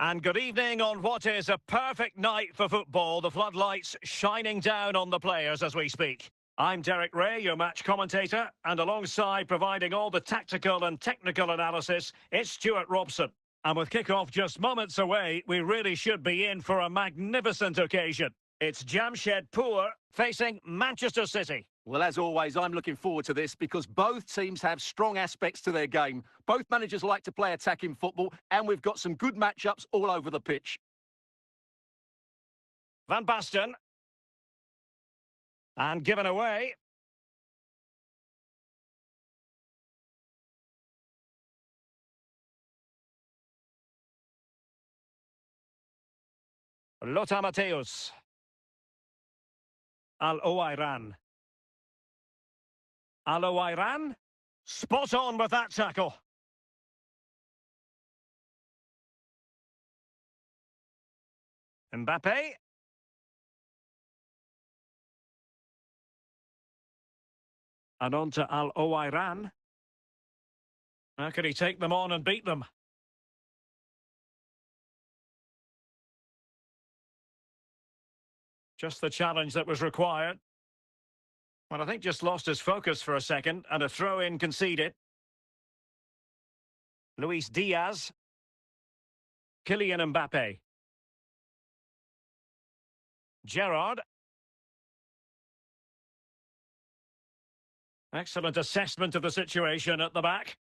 And good evening on what is a perfect night for football. The floodlights shining down on the players as we speak. I'm Derek Ray, your match commentator, and alongside providing all the tactical and technical analysis, it's Stuart Robson. And with kick-off just moments away, we really should be in for a magnificent occasion. It's Jamshedpur facing Manchester City. Well, as always, I'm looking forward to this because both teams have strong aspects to their game. Both managers like to play attacking football, and we've got some good matchups all over the pitch. Van Basten. And given away. Lothar Matthäus. Al-Owairan. Al-Owairan. Spot on with that tackle. Mbappe. And on to Al-Owairan. How can he take them on and beat them? Just the challenge that was required. Well, I think just lost his focus for a second, and a throw-in conceded. Luis Diaz. Kylian Mbappe. Gerrard. Excellent assessment of the situation at the back.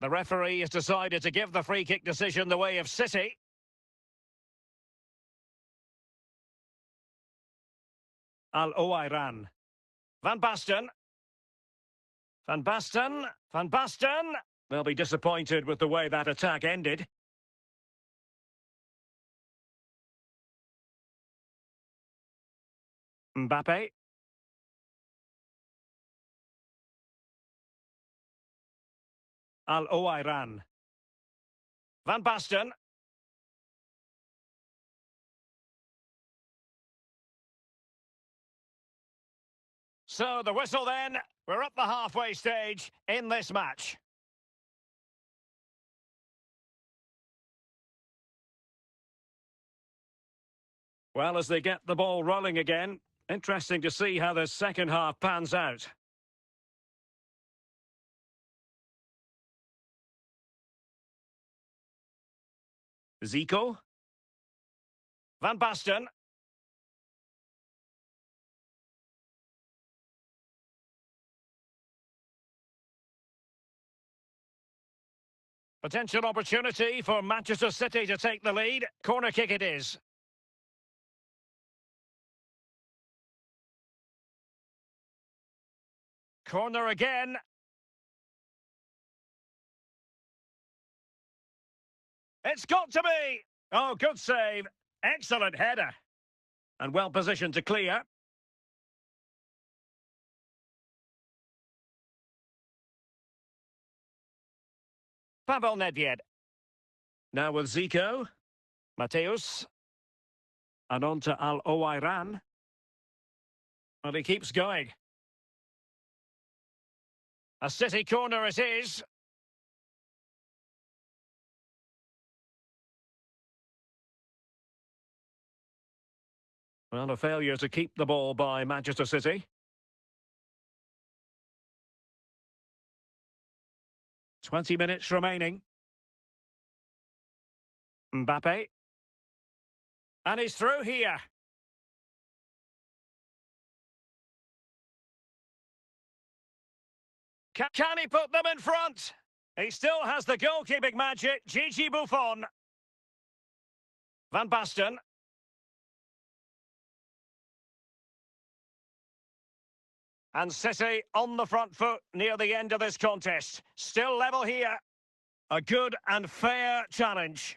The referee has decided to give the free kick decision the way of City. Al-Owairan. Van Basten. Van Basten. Van Basten. They'll be disappointed with the way that attack ended. Mbappe. Al-Owairan. Van Basten. So the whistle then. We're up the halfway stage in this match. Well, as they get the ball rolling again, interesting to see how the second half pans out. Zico. Van Basten. Potential opportunity for Manchester City to take the lead. Corner kick it is. Corner again. It's got to be! Oh, good save. Excellent header. And well positioned to clear. Pavel Nedved. Now with Zico. Mateus. And on to Al-Owairan. And he keeps going. A City corner it is. Well, a failure to keep the ball by Manchester City. .20 minutes remaining. Mbappe. And he's through here. Can he put them in front? He still has the goalkeeping magic. Gigi Buffon. Van Basten. And City on the front foot near the end of this contest. Still level here. A good and fair challenge.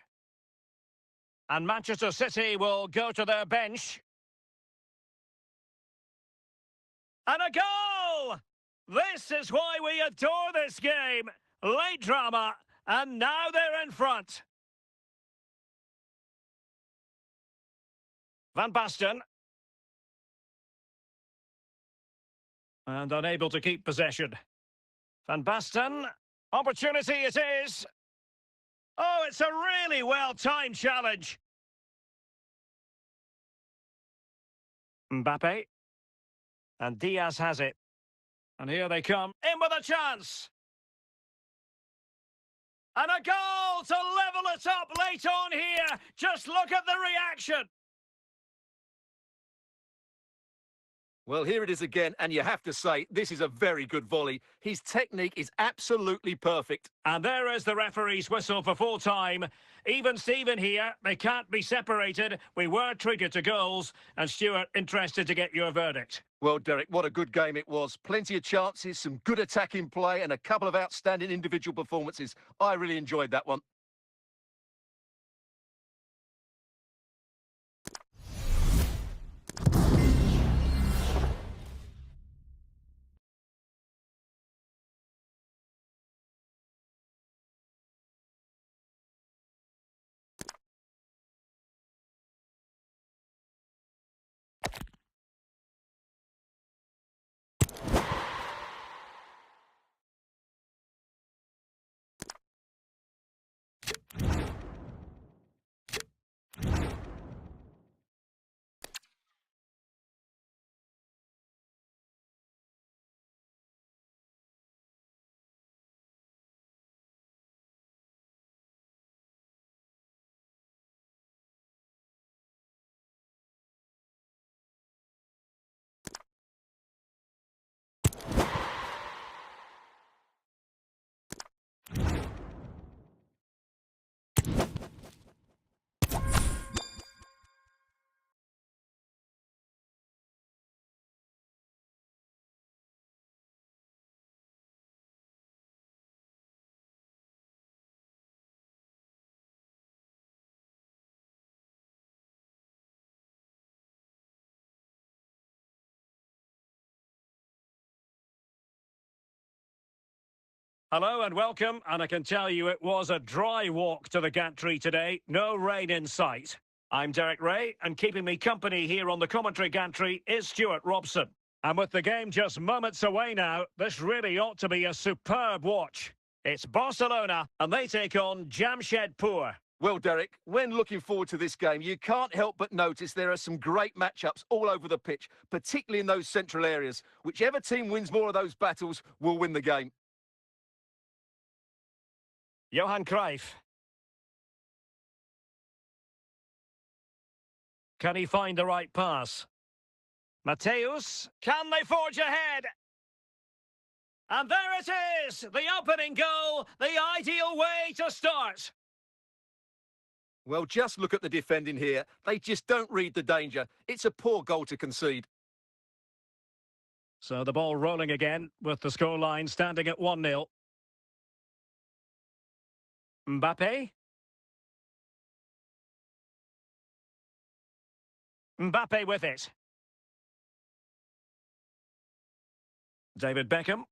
And Manchester City will go to their bench. And a goal! This is why we adore this game. Late drama, and now they're in front. Van Basten. And unable to keep possession. Van Basten. Opportunity it is. Oh, it's a really well-timed challenge. Mbappe. And Diaz has it. And here they come. In with a chance. And a goal to level it up late on here. Just look at the reaction. Well, here it is again, and you have to say, this is a very good volley. His technique is absolutely perfect. And there is the referee's whistle for full time. Even Steven here, they can't be separated. We were treated to goals. And Stuart, interested to get your verdict. Well, Derek, what a good game it was. Plenty of chances, some good attacking play, and a couple of outstanding individual performances. I really enjoyed that one. Hello and welcome, and I can tell you it was a dry walk to the gantry today, no rain in sight. I'm Derek Ray, and keeping me company here on the commentary gantry is Stuart Robson. And with the game just moments away now, this really ought to be a superb watch. It's Barcelona, and they take on Jamshedpur. Well, Derek, when looking forward to this game, you can't help but notice there are some great matchups all over the pitch, particularly in those central areas. Whichever team wins more of those battles will win the game. Johan Cruyff. Can he find the right pass? Mateus, can they forge ahead? And there it is, the opening goal, the ideal way to start. Well, just look at the defending here. They just don't read the danger. It's a poor goal to concede. So the ball rolling again with the scoreline standing at 1-0. Mbappe. Mbappe with it. David Beckham.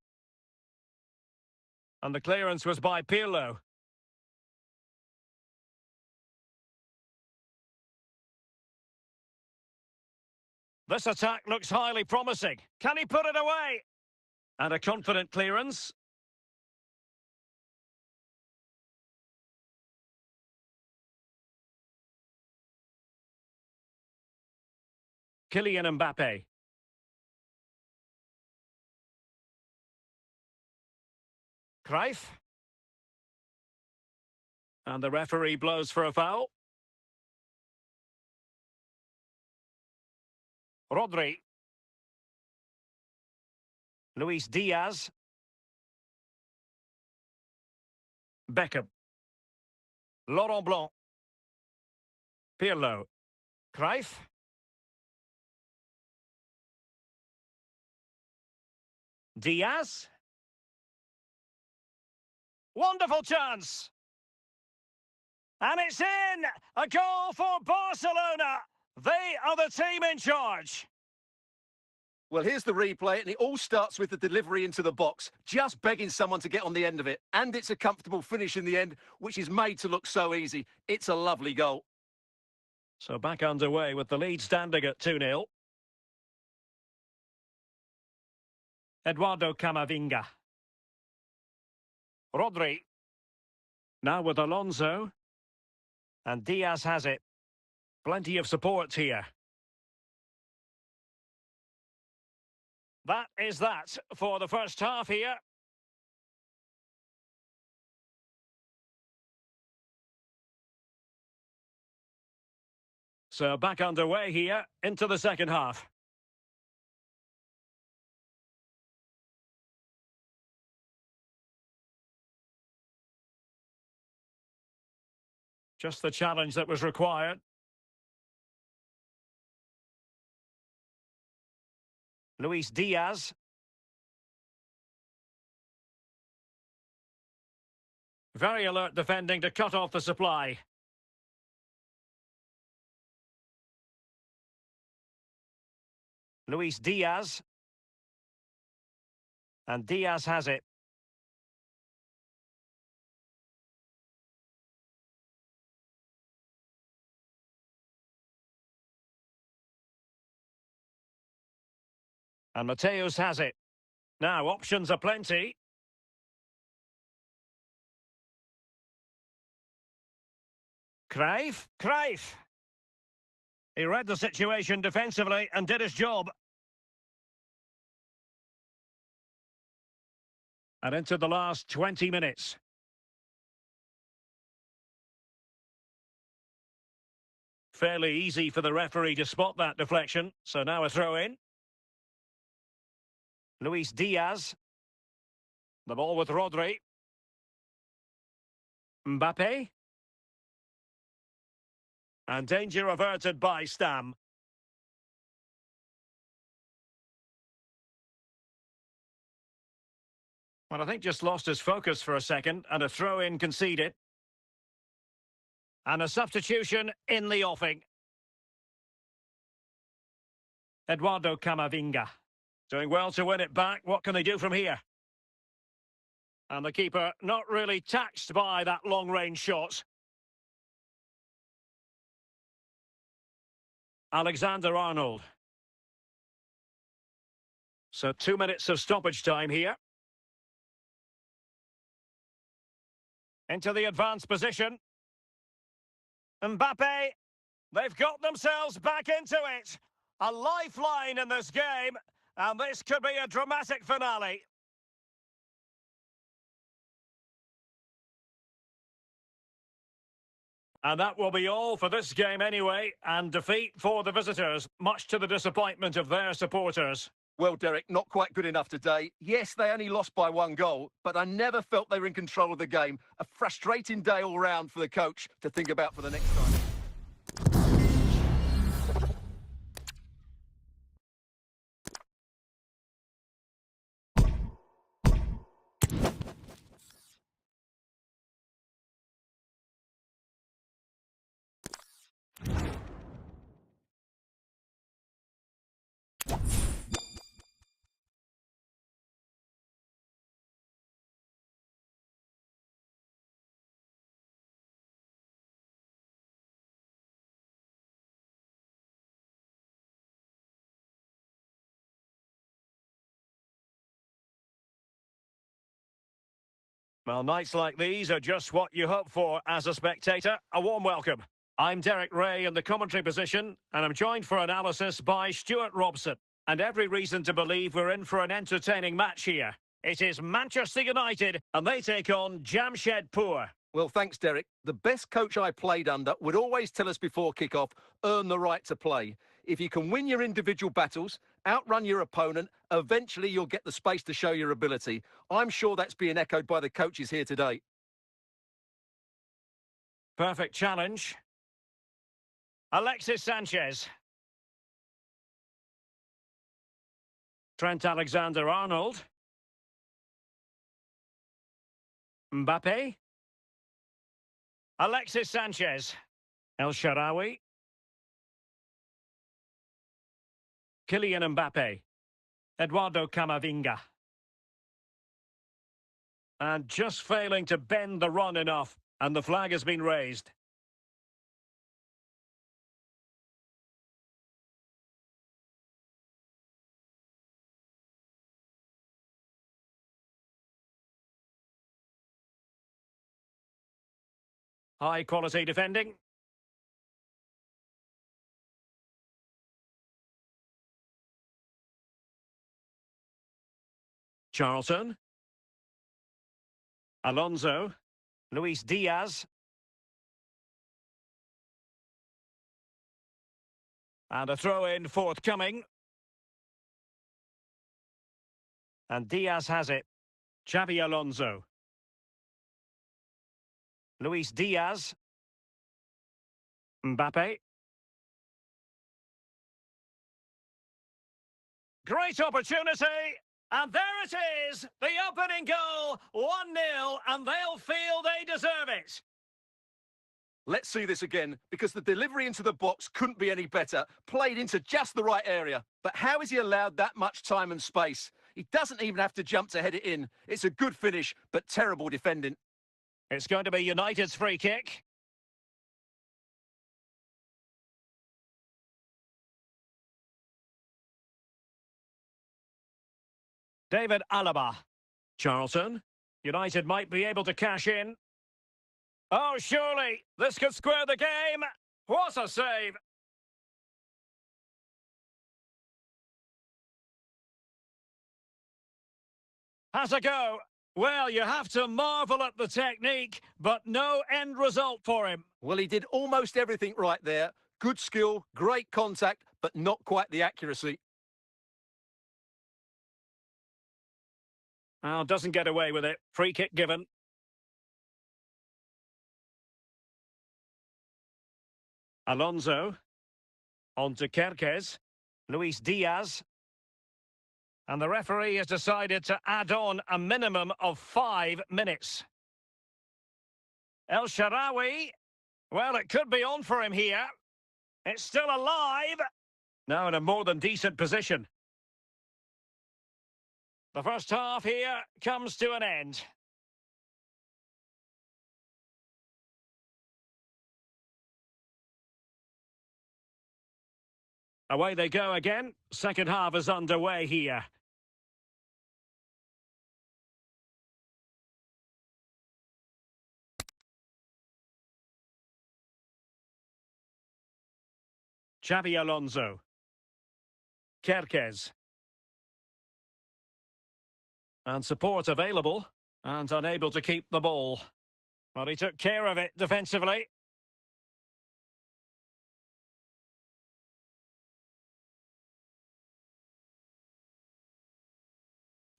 And the clearance was by Pirlo. This attack looks highly promising. Can he put it away? And a confident clearance. Kylian Mbappe. Cruyff. And the referee blows for a foul. Rodri. Luis Diaz. Beckham. Laurent Blanc. Pirlo. Cruyff. Diaz. Wonderful chance. And it's in! A goal for Barcelona! They are the team in charge. Well, here's the replay, and it all starts with the delivery into the box, just begging someone to get on the end of it. And it's a comfortable finish in the end, which is made to look so easy. It's a lovely goal. So back underway with the lead standing at 2-0. Eduardo Camavinga. Rodri. Now with Alonso. And Diaz has it. Plenty of support here. That is that for the first half here. So back underway here into the second half. Just the challenge that was required. Luis Diaz. Very alert defending to cut off the supply. Luis Diaz. And Diaz has it. And Mateus has it. Now, options are plenty. Cruyff. Cruyff. He read the situation defensively and did his job. And into the last 20 minutes. Fairly easy for the referee to spot that deflection. So now a throw in. Luis Diaz. The ball with Rodri. Mbappe. And danger averted by Stam. Well, I think just lost his focus for a second, and a throw-in conceded. And a substitution in the offing. Eduardo Camavinga. Doing well to win it back. What can they do from here? And the keeper not really taxed by that long-range shot. Alexander-Arnold. So 2 minutes of stoppage time here. Into the advanced position. Mbappe, they've got themselves back into it. A lifeline in this game, and this could be a dramatic finale. And that will be all for this game anyway, and defeat for the visitors, much to the disappointment of their supporters. Well, Derek, not quite good enough today. Yes, they only lost by 1 goal, but I never felt they were in control of the game. A frustrating day all round for the coach to think about for the next time. Well, nights like these are just what you hope for as a spectator. A warm welcome. I'm Derek Ray in the commentary position, and I'm joined for analysis by Stuart Robson. And every reason to believe we're in for an entertaining match here. It is Manchester United, and they take on Jamshedpur. Well, thanks, Derek. The best coach I played under would always tell us before kick-off, earn the right to play. If you can win your individual battles, outrun your opponent, eventually you'll get the space to show your ability. I'm sure that's being echoed by the coaches here today. Perfect challenge. Alexis Sanchez. Trent Alexander-Arnold. Mbappe. Alexis Sanchez. El Shaarawy. Kylian Mbappe. Eduardo Camavinga. And just failing to bend the run enough, and the flag has been raised. High quality defending. Charlton. Alonso. Luis Diaz. And a throw-in forthcoming. And Diaz has it. Xabi Alonso. Luis Diaz. Mbappe. Great opportunity. And there it is. The opening goal. 1-0. And they'll feel they deserve it. Let's see this again, because the delivery into the box couldn't be any better. Played into just the right area. But how is he allowed that much time and space? He doesn't even have to jump to head it in. It's a good finish, but terrible defending. It's going to be United's free kick. David Alaba. Charlton. United might be able to cash in. Oh, surely this could square the game. What a save. Has a go. Well, you have to marvel at the technique, but no end result for him. Well, he did almost everything right there. Good skill, great contact, but not quite the accuracy. Oh, doesn't get away with it. Free kick given. Alonso. On to Kerkez. Luis Diaz. And the referee has decided to add on a minimum of 5 minutes. El Shaarawy. Well, it could be on for him here. It's still alive. Now in a more than decent position. The first half here comes to an end. Away they go again. Second half is underway here. Xabi Alonso. Kerkez. And support available. And unable to keep the ball. Well, he took care of it defensively.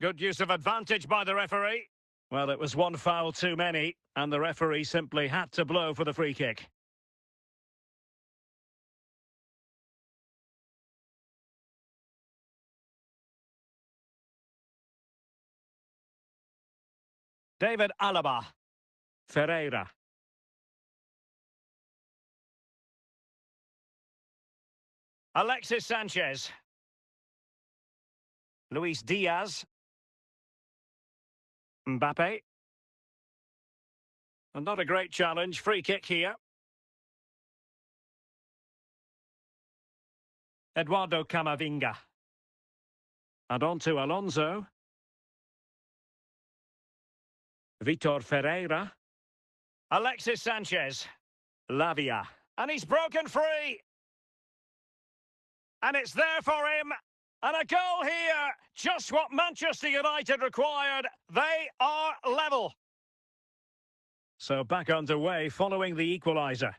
Good use of advantage by the referee. Well, it was one foul too many, and the referee simply had to blow for the free kick. David Alaba. Ferreira. Alexis Sanchez. Luis Diaz. Mbappe. And not a great challenge. Free kick here. Eduardo Camavinga. And on to Alonso. Vitor Ferreira. Alexis Sanchez. Lavia. And he's broken free. And it's there for him. And a goal here. Just what Manchester United required. They are level. So back underway following the equaliser.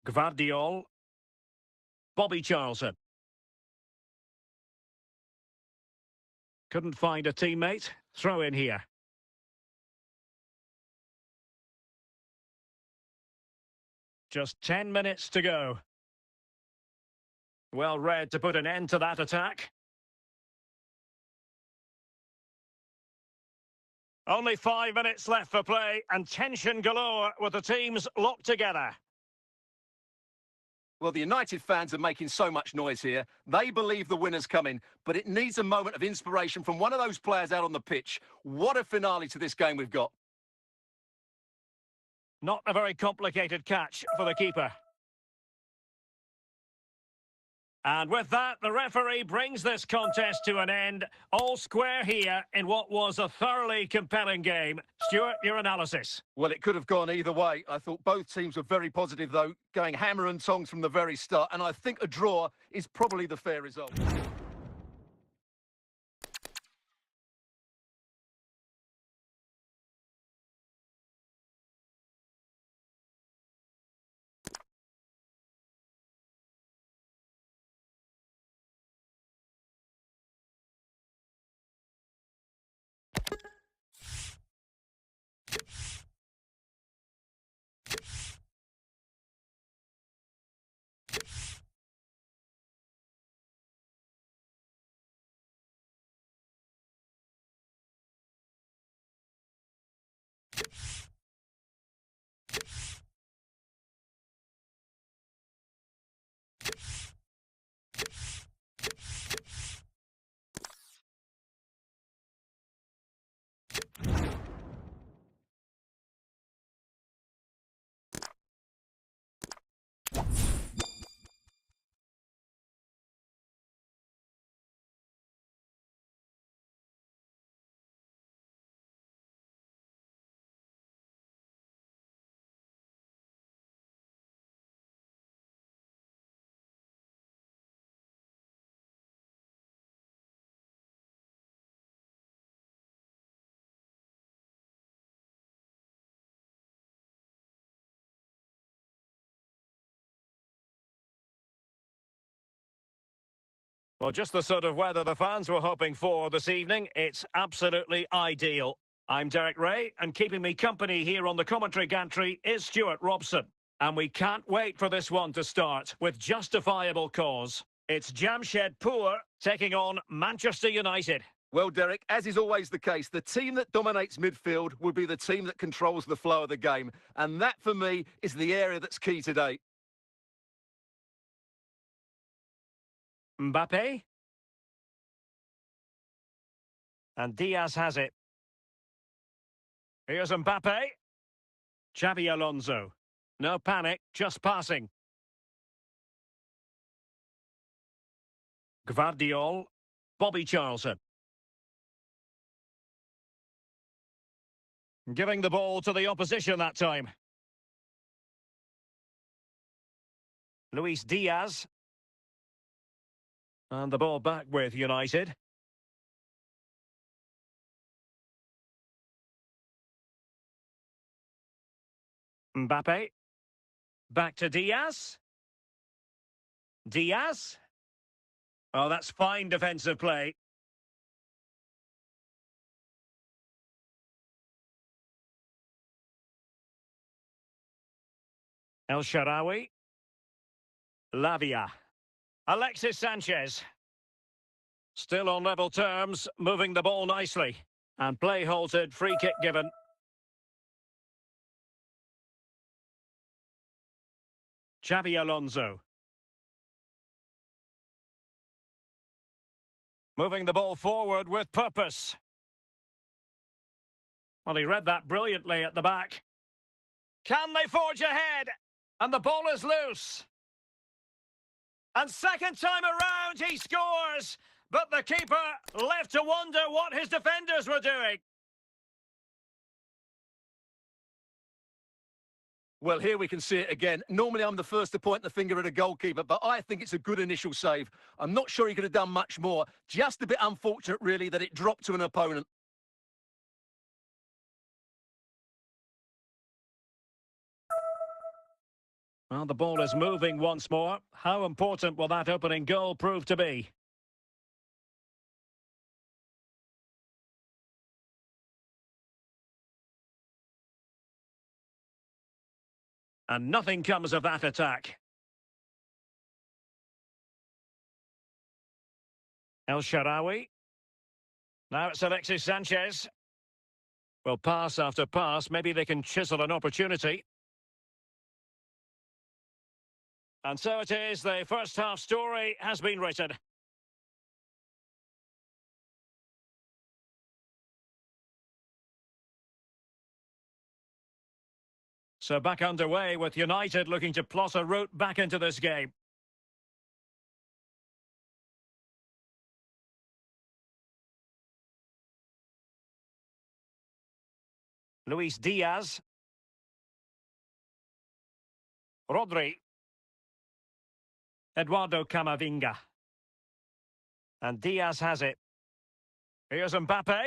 Gvardiol. Bobby Charlton. Couldn't find a teammate. Throw in here. Just 10 minutes to go. Well read to put an end to that attack. Only 5 minutes left for play and tension galore with the teams locked together. Well, the United fans are making so much noise here. They believe the winner's coming, but it needs a moment of inspiration from one of those players out on the pitch. What a finale to this game we've got. Not a very complicated catch for the keeper. And with that, the referee brings this contest to an end. All square here in what was a thoroughly compelling game. Stuart, your analysis. Well, it could have gone either way. I thought both teams were very positive, though, going hammer and tongs from the very start. And I think a draw is probably the fair result. Well, just the sort of weather the fans were hoping for this evening. It's absolutely ideal. I'm Derek Ray, and keeping me company here on the commentary gantry is Stuart Robson. And we can't wait for this one to start with justifiable cause. It's Jamshedpur taking on Manchester United. Well, Derek, as is always the case, the team that dominates midfield will be the team that controls the flow of the game. And that, for me, is the area that's key today. Mbappe. And Diaz has it. Here's Mbappe. Xabi Alonso. No panic, just passing. Gvardiol. Bobby Charlton. Giving the ball to the opposition that time. Luis Diaz. And the ball back with United. Mbappe. Back to Diaz. Diaz. Oh, that's fine defensive play. El Shaarawy. Lavia. Alexis Sanchez. Still on level terms, moving the ball nicely. And play halted, free kick given. Xabi Alonso. Moving the ball forward with purpose. Well, he read that brilliantly at the back. Can they forge ahead? And the ball is loose. And second time around, he scores. But the keeper left to wonder what his defenders were doing. Well, here we can see it again. Normally, I'm the first to point the finger at a goalkeeper, but I think it's a good initial save. I'm not sure he could have done much more. Just a bit unfortunate, really, that it dropped to an opponent. Well, the ball is moving once more. How important will that opening goal prove to be? And nothing comes of that attack. El Shaarawy. Now it's Alexis Sanchez. Well, pass after pass. Maybe they can chisel an opportunity. And so it is. The first half story has been written. So back underway with United looking to plot a route back into this game. Luis Diaz. Rodri. Eduardo Camavinga. And Diaz has it. Here's Mbappe.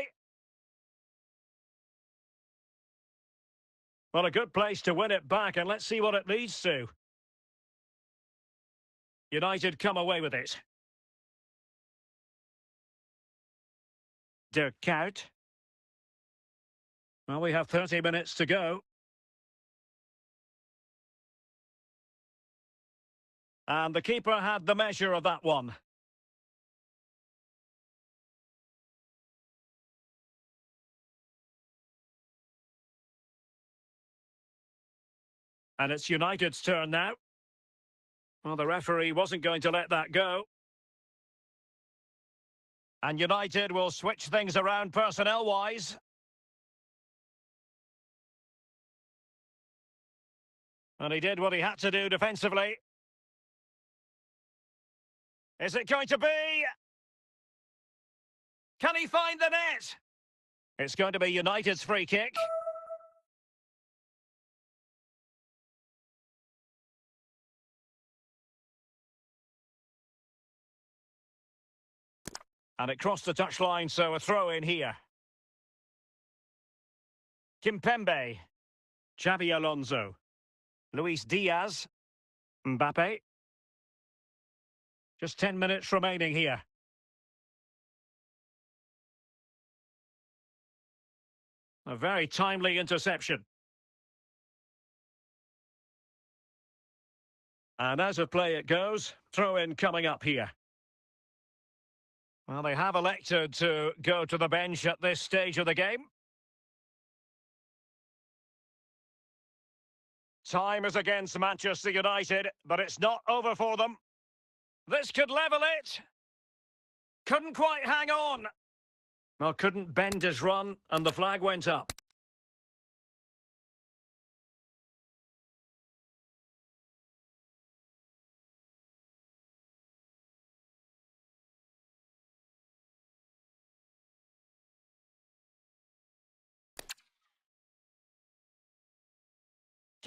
Well, a good place to win it back, and let's see what it leads to. United come away with it. Dirk Kuyt. Well, we have 30 minutes to go. And the keeper had the measure of that one. And it's United's turn now. Well, the referee wasn't going to let that go. And United will switch things around personnel-wise. And he did what he had to do defensively. Is it going to be? Can he find the net? It's going to be United's free kick. And it crossed the touchline, so a throw in here. Kimpembe. Xabi Alonso. Luis Diaz. Mbappe. Just 10 minutes remaining here. A very timely interception. And as of play it goes, throw-in coming up here. Well, they have elected to go to the bench at this stage of the game. Time is against Manchester United, but it's not over for them. This could level it. Couldn't quite hang on. Well, couldn't bend his run, and the flag went up.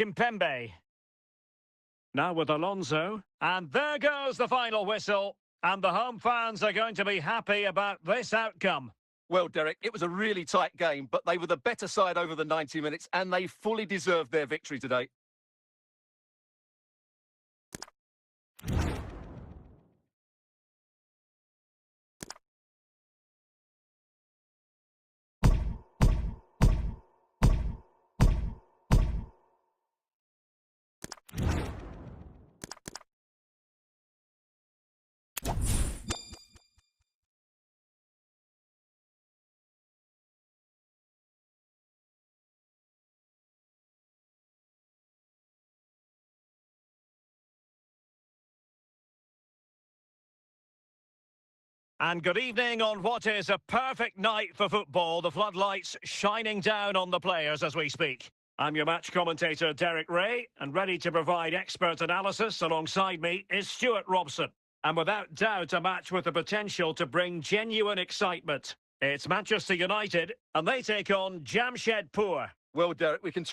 Kimpembe. Now with Alonso. And there goes the final whistle. And the home fans are going to be happy about this outcome. Well, Derek, it was a really tight game, but they were the better side over the 90 minutes, and they fully deserved their victory today. And good evening on what is a perfect night for football. The floodlights shining down on the players as we speak. I'm your match commentator, Derek Ray, and ready to provide expert analysis alongside me is Stuart Robson. And without doubt, a match with the potential to bring genuine excitement. It's Manchester United, and they take on Jamshedpur. Well, Derek, we can talk